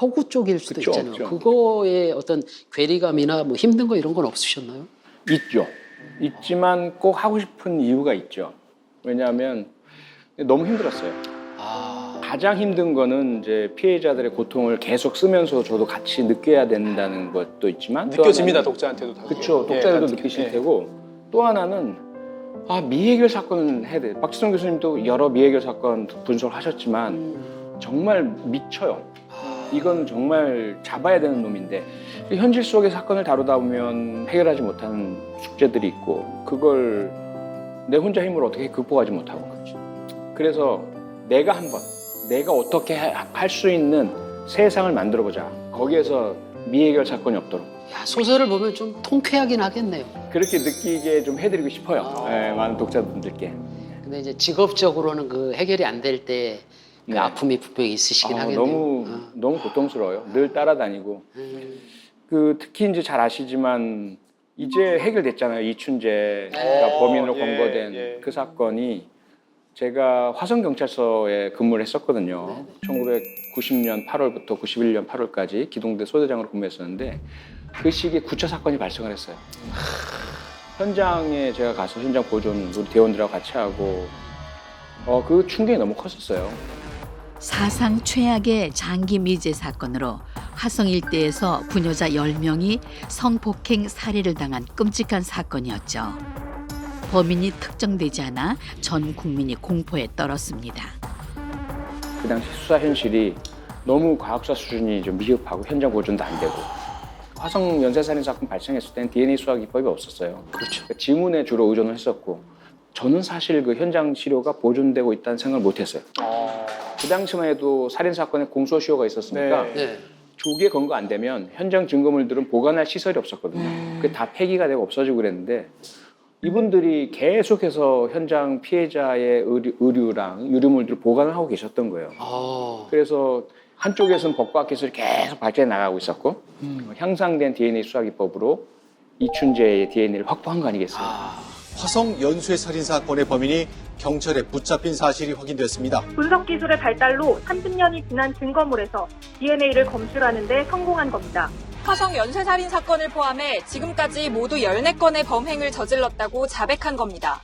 허구 쪽일 수도 그쵸, 있잖아요. 없죠. 그거에 어떤 괴리감이나 뭐 힘든 거 이런 건 없으셨나요? 있죠. 있지만 꼭 하고 싶은 이유가 있죠. 왜냐하면 너무 힘들었어요. 가장 힘든 거는 이제 피해자들의 고통을 계속 쓰면서 저도 같이 느껴야 된다는 것도 있지만 느껴집니다, 독자한테도. 그렇죠. 독자들도 느끼실 테고 또 하나는 미해결 사건을 해야 돼. 박지성 교수님도 여러 미해결 사건 분석을 하셨지만 정말 미쳐요. 이건 정말 잡아야 되는 놈인데 현실 속의 사건을 다루다 보면 해결하지 못하는 숙제들이 있고 그걸 내 혼자 힘으로 어떻게 극복하지 못하고 그래서 내가 어떻게 할 수 있는 세상을 만들어보자. 거기에서 미해결 사건이 없도록. 야, 소설을 보면 좀 통쾌하긴 하겠네요. 그렇게 느끼게 좀 해드리고 싶어요. 네, 많은 독자분들께. 근데 이제 직업적으로는 그 해결이 안 될 때 그 네. 아픔이 분명히 있으시긴 하겠네요. 너무 고통스러워요. 늘 따라다니고. 특히 이제 잘 아시지만 이제 해결됐잖아요. 이춘재가 범인으로 검거된 그 사건이 제가 화성경찰서에 근무를 했었거든요. 1990년 8월부터 91년 8월까지 기동대 소대장으로 근무했었는데 그 시기에 구차 사건이 발생을 했어요. 현장에 제가 가서 현장 보존 우리 대원들하고 같이 하고 그 충격이 너무 컸었어요. 사상 최악의 장기 미제 사건으로 화성 일대에서 부녀자 10명이 성폭행 살해를 당한 끔찍한 사건이었죠. 범인이 특정되지 않아 전 국민이 공포에 떨었습니다. 그 당시 수사 현실이 너무 과학수사 수준이 좀 미흡하고 현장 보존도 안 되고 화성 연쇄살인 사건 발생했을 때는 DNA 수사 기법이 없었어요. 그렇죠. 그러니까 지문에 주로 의존을 했었고 저는 사실 그 현장 시료가 보존되고 있다는 생각을 못했어요. 그 당시만 해도 살인 사건에 공소시효가 있었으니까 네. 조기에 검거 안 되면 현장 증거물들은 보관할 시설이 없었거든요. 그게 다 폐기가 되고 없어지고 그랬는데 이분들이 계속해서 현장 피해자의 의류랑 유류물들을 보관을 하고 계셨던 거예요. 그래서 한쪽에서는 법과 기술이 계속 발전해 나가고 있었고 향상된 DNA 수사 기법으로 이춘재의 DNA를 확보한 거 아니겠어요? 화성 연쇄살인 사건의 범인이 경찰에 붙잡힌 사실이 확인됐습니다. 분석 기술의 발달로 30년이 지난 증거물에서 DNA를 검출하는 데 성공한 겁니다. 화성 연쇄살인 사건을 포함해 지금까지 모두 14건의 범행을 저질렀다고 자백한 겁니다.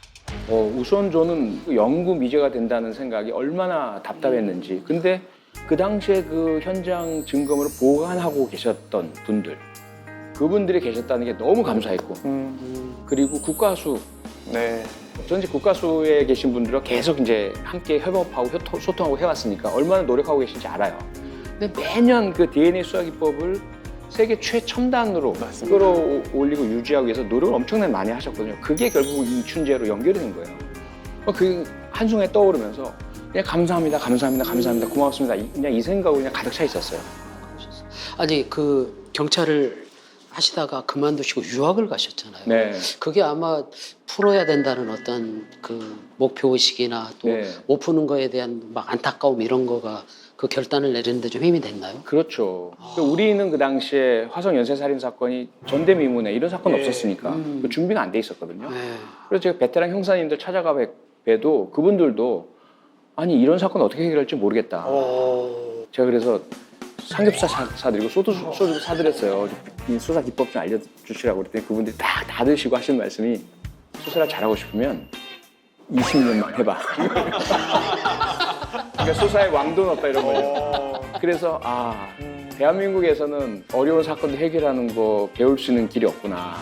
우선 저는 영구 미제가 된다는 생각이 얼마나 답답했는지. 근데 그 당시에 그 현장 증거물을 보관하고 계셨던 분들, 그분들이 계셨다는 게 너무 감사했고, 그리고 국가수, 전 이제 국가수에 계신 분들과 계속 이제 함께 협업하고 소통하고 해왔으니까 얼마나 노력하고 계신지 알아요. 근데 매년 그 DNA 수사 기법을 세계 최첨단으로 끌어올리고 유지하기 위해서 노력을 엄청나게 많이 하셨거든요. 그게 결국 이춘재로 연결이 된 거예요. 그 한순간에 떠오르면서 그냥 감사합니다, 감사합니다, 감사합니다, 고맙습니다. 그냥 이 생각으로 그냥 가득 차 있었어요. 아니 그 경찰을 하시다가 그만두시고 유학을 가셨잖아요. 네. 그게 아마 풀어야 된다는 어떤 그 목표 의식이나 또 네. 못 푸는 거에 대한 막 안타까움 이런 거가 그 결단을 내리는데 좀 힘이 됐나요? 그렇죠. 우리는 그 당시에 화성 연쇄살인 사건이 전대미문에 이런 사건이 없었으니까 그 준비가 안 돼 있었거든요. 네. 그래서 제가 베테랑 형사님들 찾아가 봬도 그분들도 아니 이런 사건 어떻게 해결할지 모르겠다. 제가 그래서 삼겹살 사드리고 소주 사드렸어요. 이 수사 기법 좀 알려주시라고 그랬더니 그분들이 다 드시고 하시는 말씀이 수사를 잘하고 싶으면 20년만 해봐. 그러니까 수사에 왕도는 없다 이런 거죠. 그래서 대한민국에서는 어려운 사건도 해결하는 거 배울 수 있는 길이 없구나.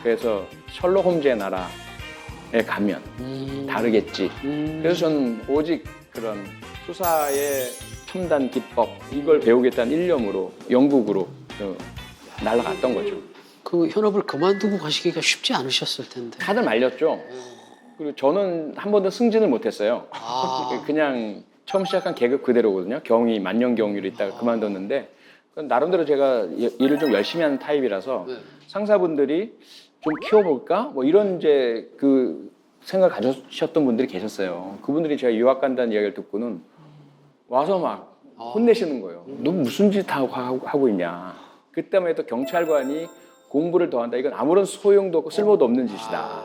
그래서 셜록 홈즈의 나라에 가면 다르겠지. 그래서 저는 오직 그런 수사의 첨단 기법 이걸 배우겠다는 일념으로 영국으로 날아갔던 거죠. 그 현업을 그만두고 가시기가 쉽지 않으셨을 텐데. 다들 말렸죠. 그리고 저는 한 번도 승진을 못했어요. 그냥 처음 시작한 계급 그대로거든요. 경위 만년 경위로 있다가 그만뒀는데 나름대로 제가 일을 좀 열심히 하는 타입이라서 상사분들이 좀 키워볼까 뭐 이런 이제 그 생각을 가지셨던 분들이 계셨어요. 그분들이 제가 유학 간다는 이야기를 듣고는 와서 막 혼내시는 거예요. 너 무슨 짓 하고 있냐. 그때만 해도 경찰관이 공부를 더 한다. 이건 아무런 소용도 없고 쓸모도 없는 짓이다.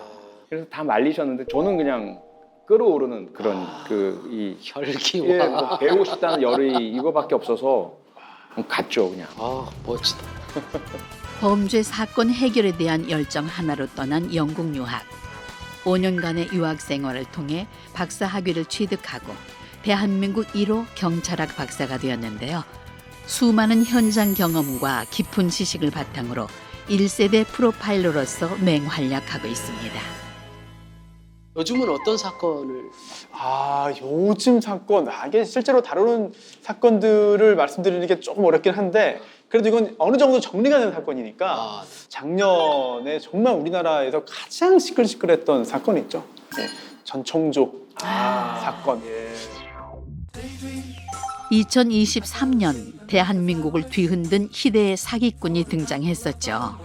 그래서 다 말리셨는데 저는 그냥 끌어오르는 그런 이 혈기와 뭐 배우고 싶다는 열이 이거밖에 없어서 갔죠 그냥. 멋지다. 범죄 사건 해결에 대한 열정 하나로 떠난 영국 유학. 5년간의 유학 생활을 통해 박사 학위를 취득하고 대한민국 1호 경찰학 박사가 되었는데요. 수많은 현장 경험과 깊은 지식을 바탕으로 1세대 프로파일러로서 맹활약하고 있습니다. 요즘은 어떤 사건을? 요즘 사건, 이게 실제로 다루는 사건들을 말씀드리는 게 조금 어렵긴 한데 그래도 이건 어느 정도 정리가 된 사건이니까 작년에 정말 우리나라에서 가장 시끌시끌했던 사건이 있죠. 전청조 사건. 2023년 대한민국을 뒤흔든 희대의 사기꾼이 등장했었죠.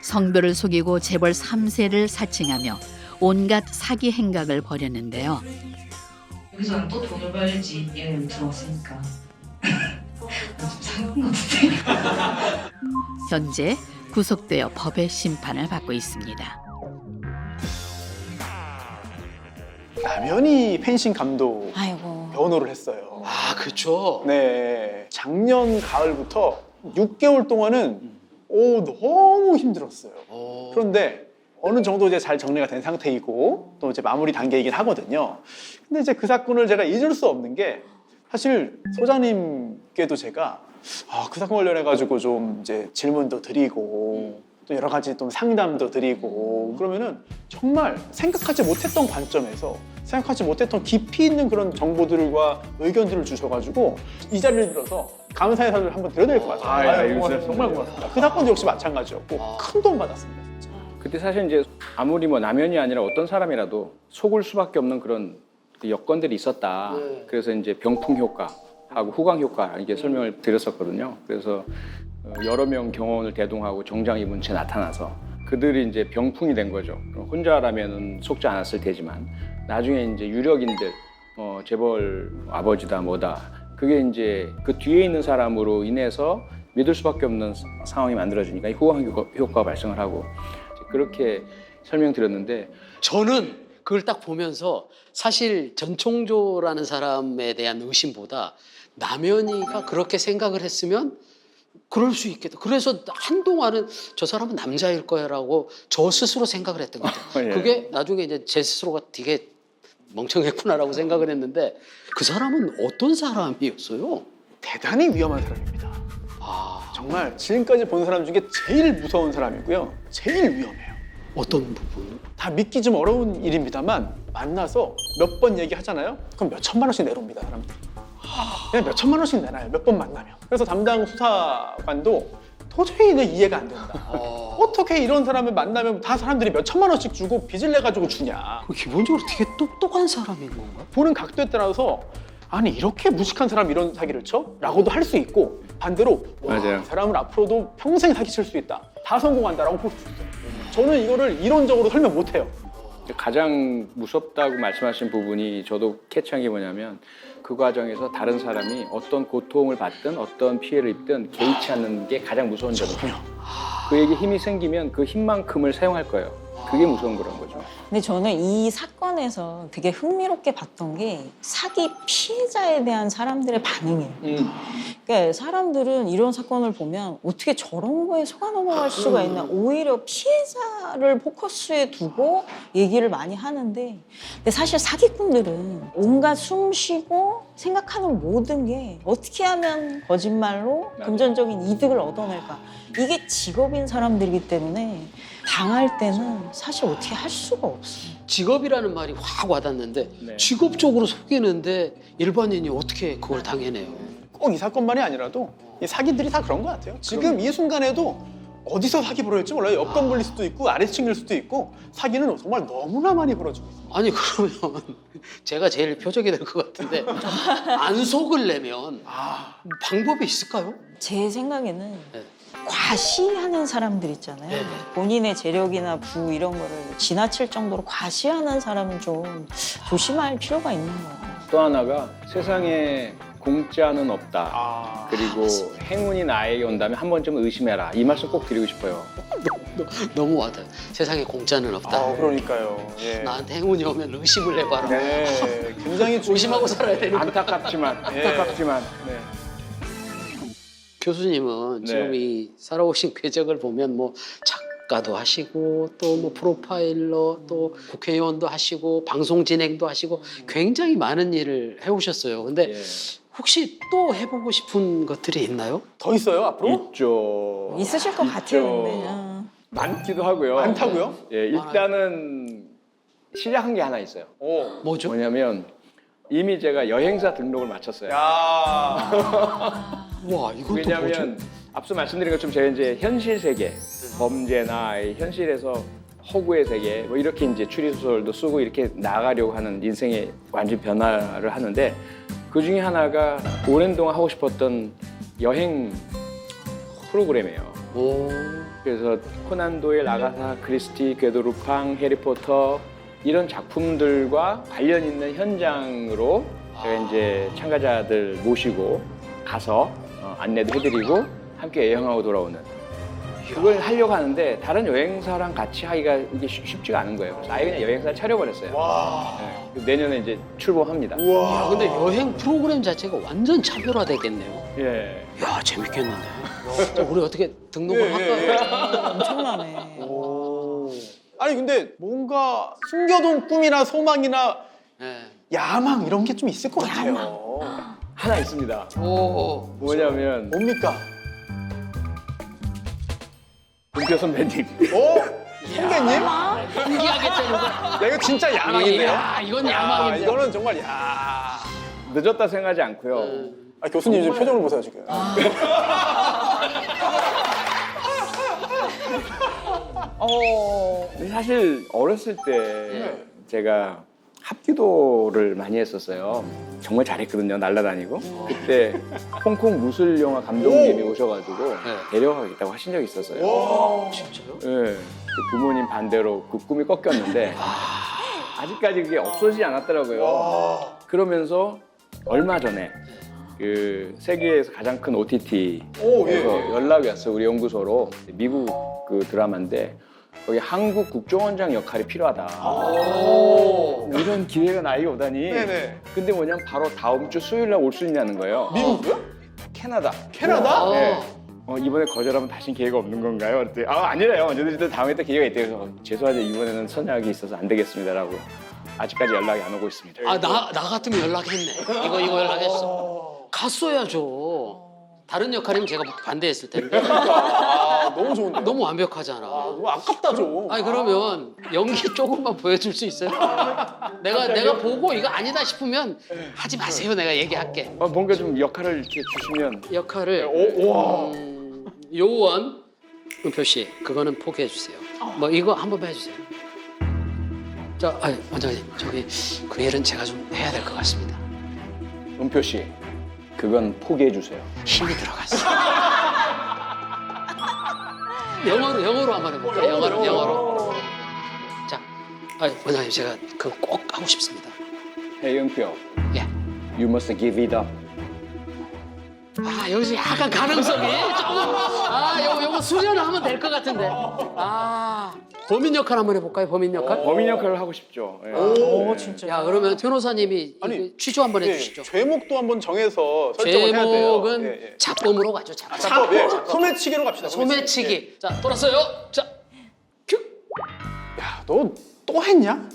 성별을 속이고 재벌 3세를 사칭하며 온갖 사기 행각을 벌였는데요. 여기서는 또 돈을 벌지 얘는 들어왔으니까 좀 상한 것 같아. 현재 구속되어 법의 심판을 받고 있습니다. 남현희 펜싱 감독 아이고. 변호를 했어요. 그렇죠. 네, 작년 가을부터 6개월 동안은 너무 힘들었어요. 그런데 어느 정도 이제 잘 정리가 된 상태이고 또 이제 마무리 단계이긴 하거든요. 근데 이제 그 사건을 제가 잊을 수 없는 게 사실 소장님께도 제가 그 사건 관련해 가지고 좀 이제 질문도 드리고 또 여러 가지 또 상담도 드리고 그러면은 정말 생각하지 못했던 관점에서 생각하지 못했던 깊이 있는 그런 정보들과 의견들을 주셔가지고 이 자리를 빌어서 감사의 사를 한번 드려야 될 것 같아요. 정말 고맙습니다. 그 사건도 역시 마찬가지였고 큰 도움 받았습니다. 진짜. 그때 사실 이제 아무리 뭐 남현이 아니라 어떤 사람이라도 속을 수밖에 없는 그런 여건들이 있었다. 그래서 이제 병풍 효과하고 후광 효과 이게 설명을 드렸었거든요. 그래서 여러 명 경호원을 대동하고 정장 입은 채 나타나서 그들이 이제 병풍이 된 거죠. 혼자라면은 속지 않았을 테지만 나중에 이제 유력인들 재벌 아버지다 뭐다 그게 이제 그 뒤에 있는 사람으로 인해서 믿을 수밖에 없는 상황이 만들어지니까 후광 효과가 발생을 하고 그렇게 설명드렸는데 저는 그걸 딱 보면서 사실 전총조라는 사람에 대한 의심보다 남현이가 그렇게 생각을 했으면 그럴 수 있겠다. 그래서 한동안은 저 사람은 남자일 거야라고 저 스스로 생각을 했던 것 같아요. 예. 그게 나중에 이제 제 스스로가 되게 멍청했구나라고 생각을 했는데 그 사람은 어떤 사람이었어요? 대단히 위험한 사람입니다. 정말 지금까지 본 사람 중에 제일 무서운 사람이고요. 제일 위험해요. 어떤 부분? 다 믿기 좀 어려운 일입니다만 만나서 몇 번 얘기하잖아요. 그럼 몇 천만 원씩 내려옵니다, 사람들. 그냥 몇 천만 원씩 내놔요. 몇 번 만나면. 그래서 담당 수사관도 도저히 이해가 안 된다. 어떻게 이런 사람을 만나면 다 사람들이 몇 천만 원씩 주고 빚을 내가지고 주냐. 기본적으로 되게 똑똑한 사람인 건가? 보는 각도에 따라서 아니 이렇게 무식한 사람 이런 사기를 쳐? 라고도 할 수 있고 반대로 와, 맞아요. 이 사람을 앞으로도 평생 사기칠 수 있다. 다 성공한다라고 볼 수 있어요. 저는 이거를 이론적으로 설명 못해요. 가장 무섭다고 말씀하신 부분이 저도 캐치한 게 뭐냐면 그 과정에서 다른 사람이 어떤 고통을 받든 어떤 피해를 입든 개의치 않는 게 가장 무서운 점이에요. 그에게 힘이 생기면 그 힘만큼을 사용할 거예요. 그게 무서운 거란 거죠. 근데 저는 이 사건에서 되게 흥미롭게 봤던 게 사기 피해자에 대한 사람들의 반응이에요. 그러니까 사람들은 이런 사건을 보면 어떻게 저런 거에 속아 넘어갈 수가 있나, 오히려 피해자를 포커스에 두고 얘기를 많이 하는데, 근데 사실 사기꾼들은 온갖 숨쉬고 생각하는 모든 게 어떻게 하면 거짓말로 금전적인 이득을 얻어낼까, 이게 직업인 사람들이기 때문에 당할 때는 사실 어떻게 할 수가 없어요. 직업이라는 말이 확 와닿는데 네. 직업적으로 속이는데 일반인이 어떻게 그걸 당해내요? 꼭 이 사건만이 아니라도 이 사기들이 다 그런 것 같아요. 지금 이 순간에도 어디서 사기 벌어질지 몰라요. 옆 건물일 수도 있고 아래층일 수도 있고 사기는 정말 너무나 많이 벌어지고 있어요. 아니 그러면 제가 제일 표적이 될 것 같은데 안 속으려면 방법이 있을까요? 제 생각에는 네. 과시하는 사람들 있잖아요. 네네. 본인의 재력이나 부 이런 거를 지나칠 정도로 과시하는 사람은 좀 조심할 필요가 있는 것 같아요. 또 하나가 세상에 공짜는 없다. 그리고 행운이 나에게 온다면 한 번쯤은 의심해라. 이 말씀 꼭 드리고 싶어요. 너무 와닿아요. 세상에 공짜는 없다. 그러니까요. 예. 나한테 행운이 오면 의심을 해봐라. 네, 굉장히 의심하고 살아야 되는 거야. 안타깝지만 네. 교수님은 네. 지금 이 살아오신 궤적을 보면 뭐 작가도 하시고 또 뭐 프로파일러 또 국회의원도 하시고 방송 진행도 하시고 굉장히 많은 일을 해오셨어요. 근데 예. 혹시 또 해보고 싶은 것들이 있나요? 더 있어요 앞으로? 있죠. 있으실 것 있죠. 같아요. 근데. 많기도 하고요. 많다고요? 예, 일단은 시작한 게 하나 있어요. 뭐죠? 뭐냐면 이미 제가 여행사 등록을 마쳤어요. 야. 와, 이것도 왜냐하면 앞서 말씀드린 것처럼 제가 이제 현실 세계, 범죄나 이 현실에서 허구의 세계 뭐 이렇게 이제 추리 소설도 쓰고 이렇게 나가려고 하는 인생의 완전 변화를 하는데 그 중에 하나가 오랜 동안 하고 싶었던 여행 프로그램이에요. 그래서 코난 도일, 아가사 크리스티, 궤도루팡, 해리포터 이런 작품들과 관련 있는 현장으로 제가 이제 참가자들 모시고 가서 안내도 해드리고 함께 여행하고 돌아오는 그걸 하려고 하는데 다른 여행사랑 같이 하기가 이게 쉽지가 않은 거예요. 그래서 아예 그냥 여행사를 차려버렸어요. 와. 네. 내년에 이제 출범합니다. 야, 근데 여행 프로그램 자체가 완전 차별화되겠네요. 예. 야, 재밌겠는데. 자, 우리 어떻게 등록을 할까요? 엄청나네. 아니 근데 뭔가 숨겨둔 꿈이나 소망이나 네. 야망 이런 게 좀 있을 것 같아요. 하나 있습니다. 오. 뭐냐면 뭡니까? 문표 선배님. 선배님? 신기하겠죠, 이거. 야 이거 진짜 야망인데요? 야, 이건 야망이죠. 이거는 정말 야. 늦었다 생각하지 않고요. 아, 교수님 지금 표정을 보세요 지금. 근데 사실 어렸을 때 제가 합기도를 많이 했었어요. 정말 잘했거든요. 날아다니고. 그때 홍콩 무술 영화 감독님이 오셔가지고 데려가겠다고 하신 적이 있었어요. 진짜요? 네. 그 부모님 반대로 그 꿈이 꺾였는데 아직까지 그게 없어지지 않았더라고요. 그러면서 얼마 전에 그 세계에서 가장 큰 OTT에서 연락이 왔어요. 우리 연구소로. 미국 그 드라마인데 거기 한국 국정원장 역할이 필요하다. 이런 기회가 나에게 오다니. 네네. 근데 뭐냐면 바로 다음 주 수요일 날 올 수 있냐는 거예요. 미국이요? 캐나다. 캐나다? 네. 이번에 거절하면 다시 기회가 없는 건가요? 그랬더니 아니래요. 언제든지 다음에 또 기회가 있대요. 그래서 죄송하죠. 이번에는 선약이 있어서 안 되겠습니다라고. 아직까지 연락이 안 오고 있습니다. 아, 나 같으면 연락했네. 이거 연락했어. 갔어야죠. 다른 역할이면 제가 반대했을 텐데. 너무 좋은데. 너무 완벽하잖아. 너무 아깝다 좀. 아니 그러면 연기 조금만 보여줄 수 있어요? 내가 보고 이거 아니다 싶으면 하지 마세요. 내가 얘기할게. 뭔가 좀 역할을 이렇게 주시면. 역할을 와. 요원 은표 씨 그거는 포기해 주세요. 뭐 이거 한 번만 해주세요. 자, 원장님 저기 그 일은 제가 좀 해야 될 것 같습니다. 은표 씨, 그건 포기해 주세요. 힘이 들어갔어. 영어로 한번 해볼까요? 영어로. 자, 원장님 제가 그거 꼭 하고 싶습니다. Hey, 은표. 예. You must give it up. 여기서 약간 가능성이 조금 요거 수련을 하면 될 것 같은데. 범인 역할 한번 해볼까요? 범인 역할? 범인 역할을 하고 싶죠. 예. 오, 진짜. 야 그러면 변호사님이 취조 한번 해주시죠. 죄목도 한번 정해서 설정을 해야 돼요. 제목은 잡범으로 가죠. 잡범. 잡법. 소매치기로 갑시다. 소매치기. 자, 돌았어요. 자, 큐. 야, 너 또 했냐?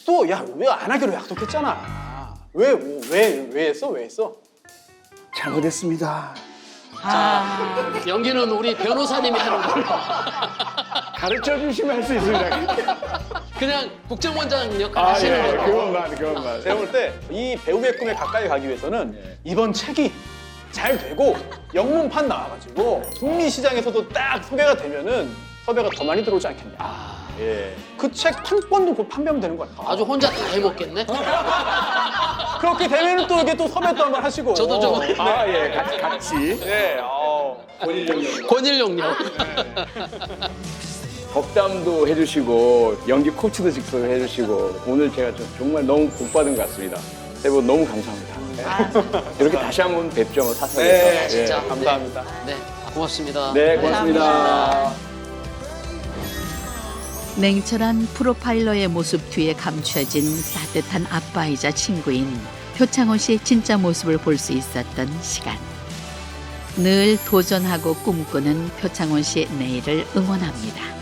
또 야 왜 안 하기로 약속했잖아. 왜 했어? 잘못했습니다. 연기는 우리 변호사님이 하는 걸로. 가르쳐 주시면 할 수 있습니다. 그냥 국정원장 역할 하시는 예, 걸로. 그것만. 제가 볼 때 이 배우의 꿈에 가까이 가기 위해서는 이번 책이 잘 되고 영문판 나와가지고 북미 시장에서도 딱 소개가 되면은 섭외가 더 많이 들어오지 않겠냐. 예. 그 책 판권도 곧 판매하면 되는 거야. 아주 혼자 다 해먹겠네. 그렇게 되면은 또 이게 또 섭외 또 한번 하시고. 저도 좀. 예, 같이. 예. 권일용요. 덕담도 해주시고 연기 코치도 직접 해주시고 오늘 제가 정말 너무 복 받은 것 같습니다. 세 분 너무 감사합니다. 이렇게 다시 한번 뵙죠, 뭐 사석에서. 네, 진짜. 감사합니다. 네, 고맙습니다. 네, 고맙습니다. 냉철한 프로파일러의 모습 뒤에 감춰진 따뜻한 아빠이자 친구인 표창원 씨의 진짜 모습을 볼 수 있었던 시간. 늘 도전하고 꿈꾸는 표창원 씨의 내일을 응원합니다.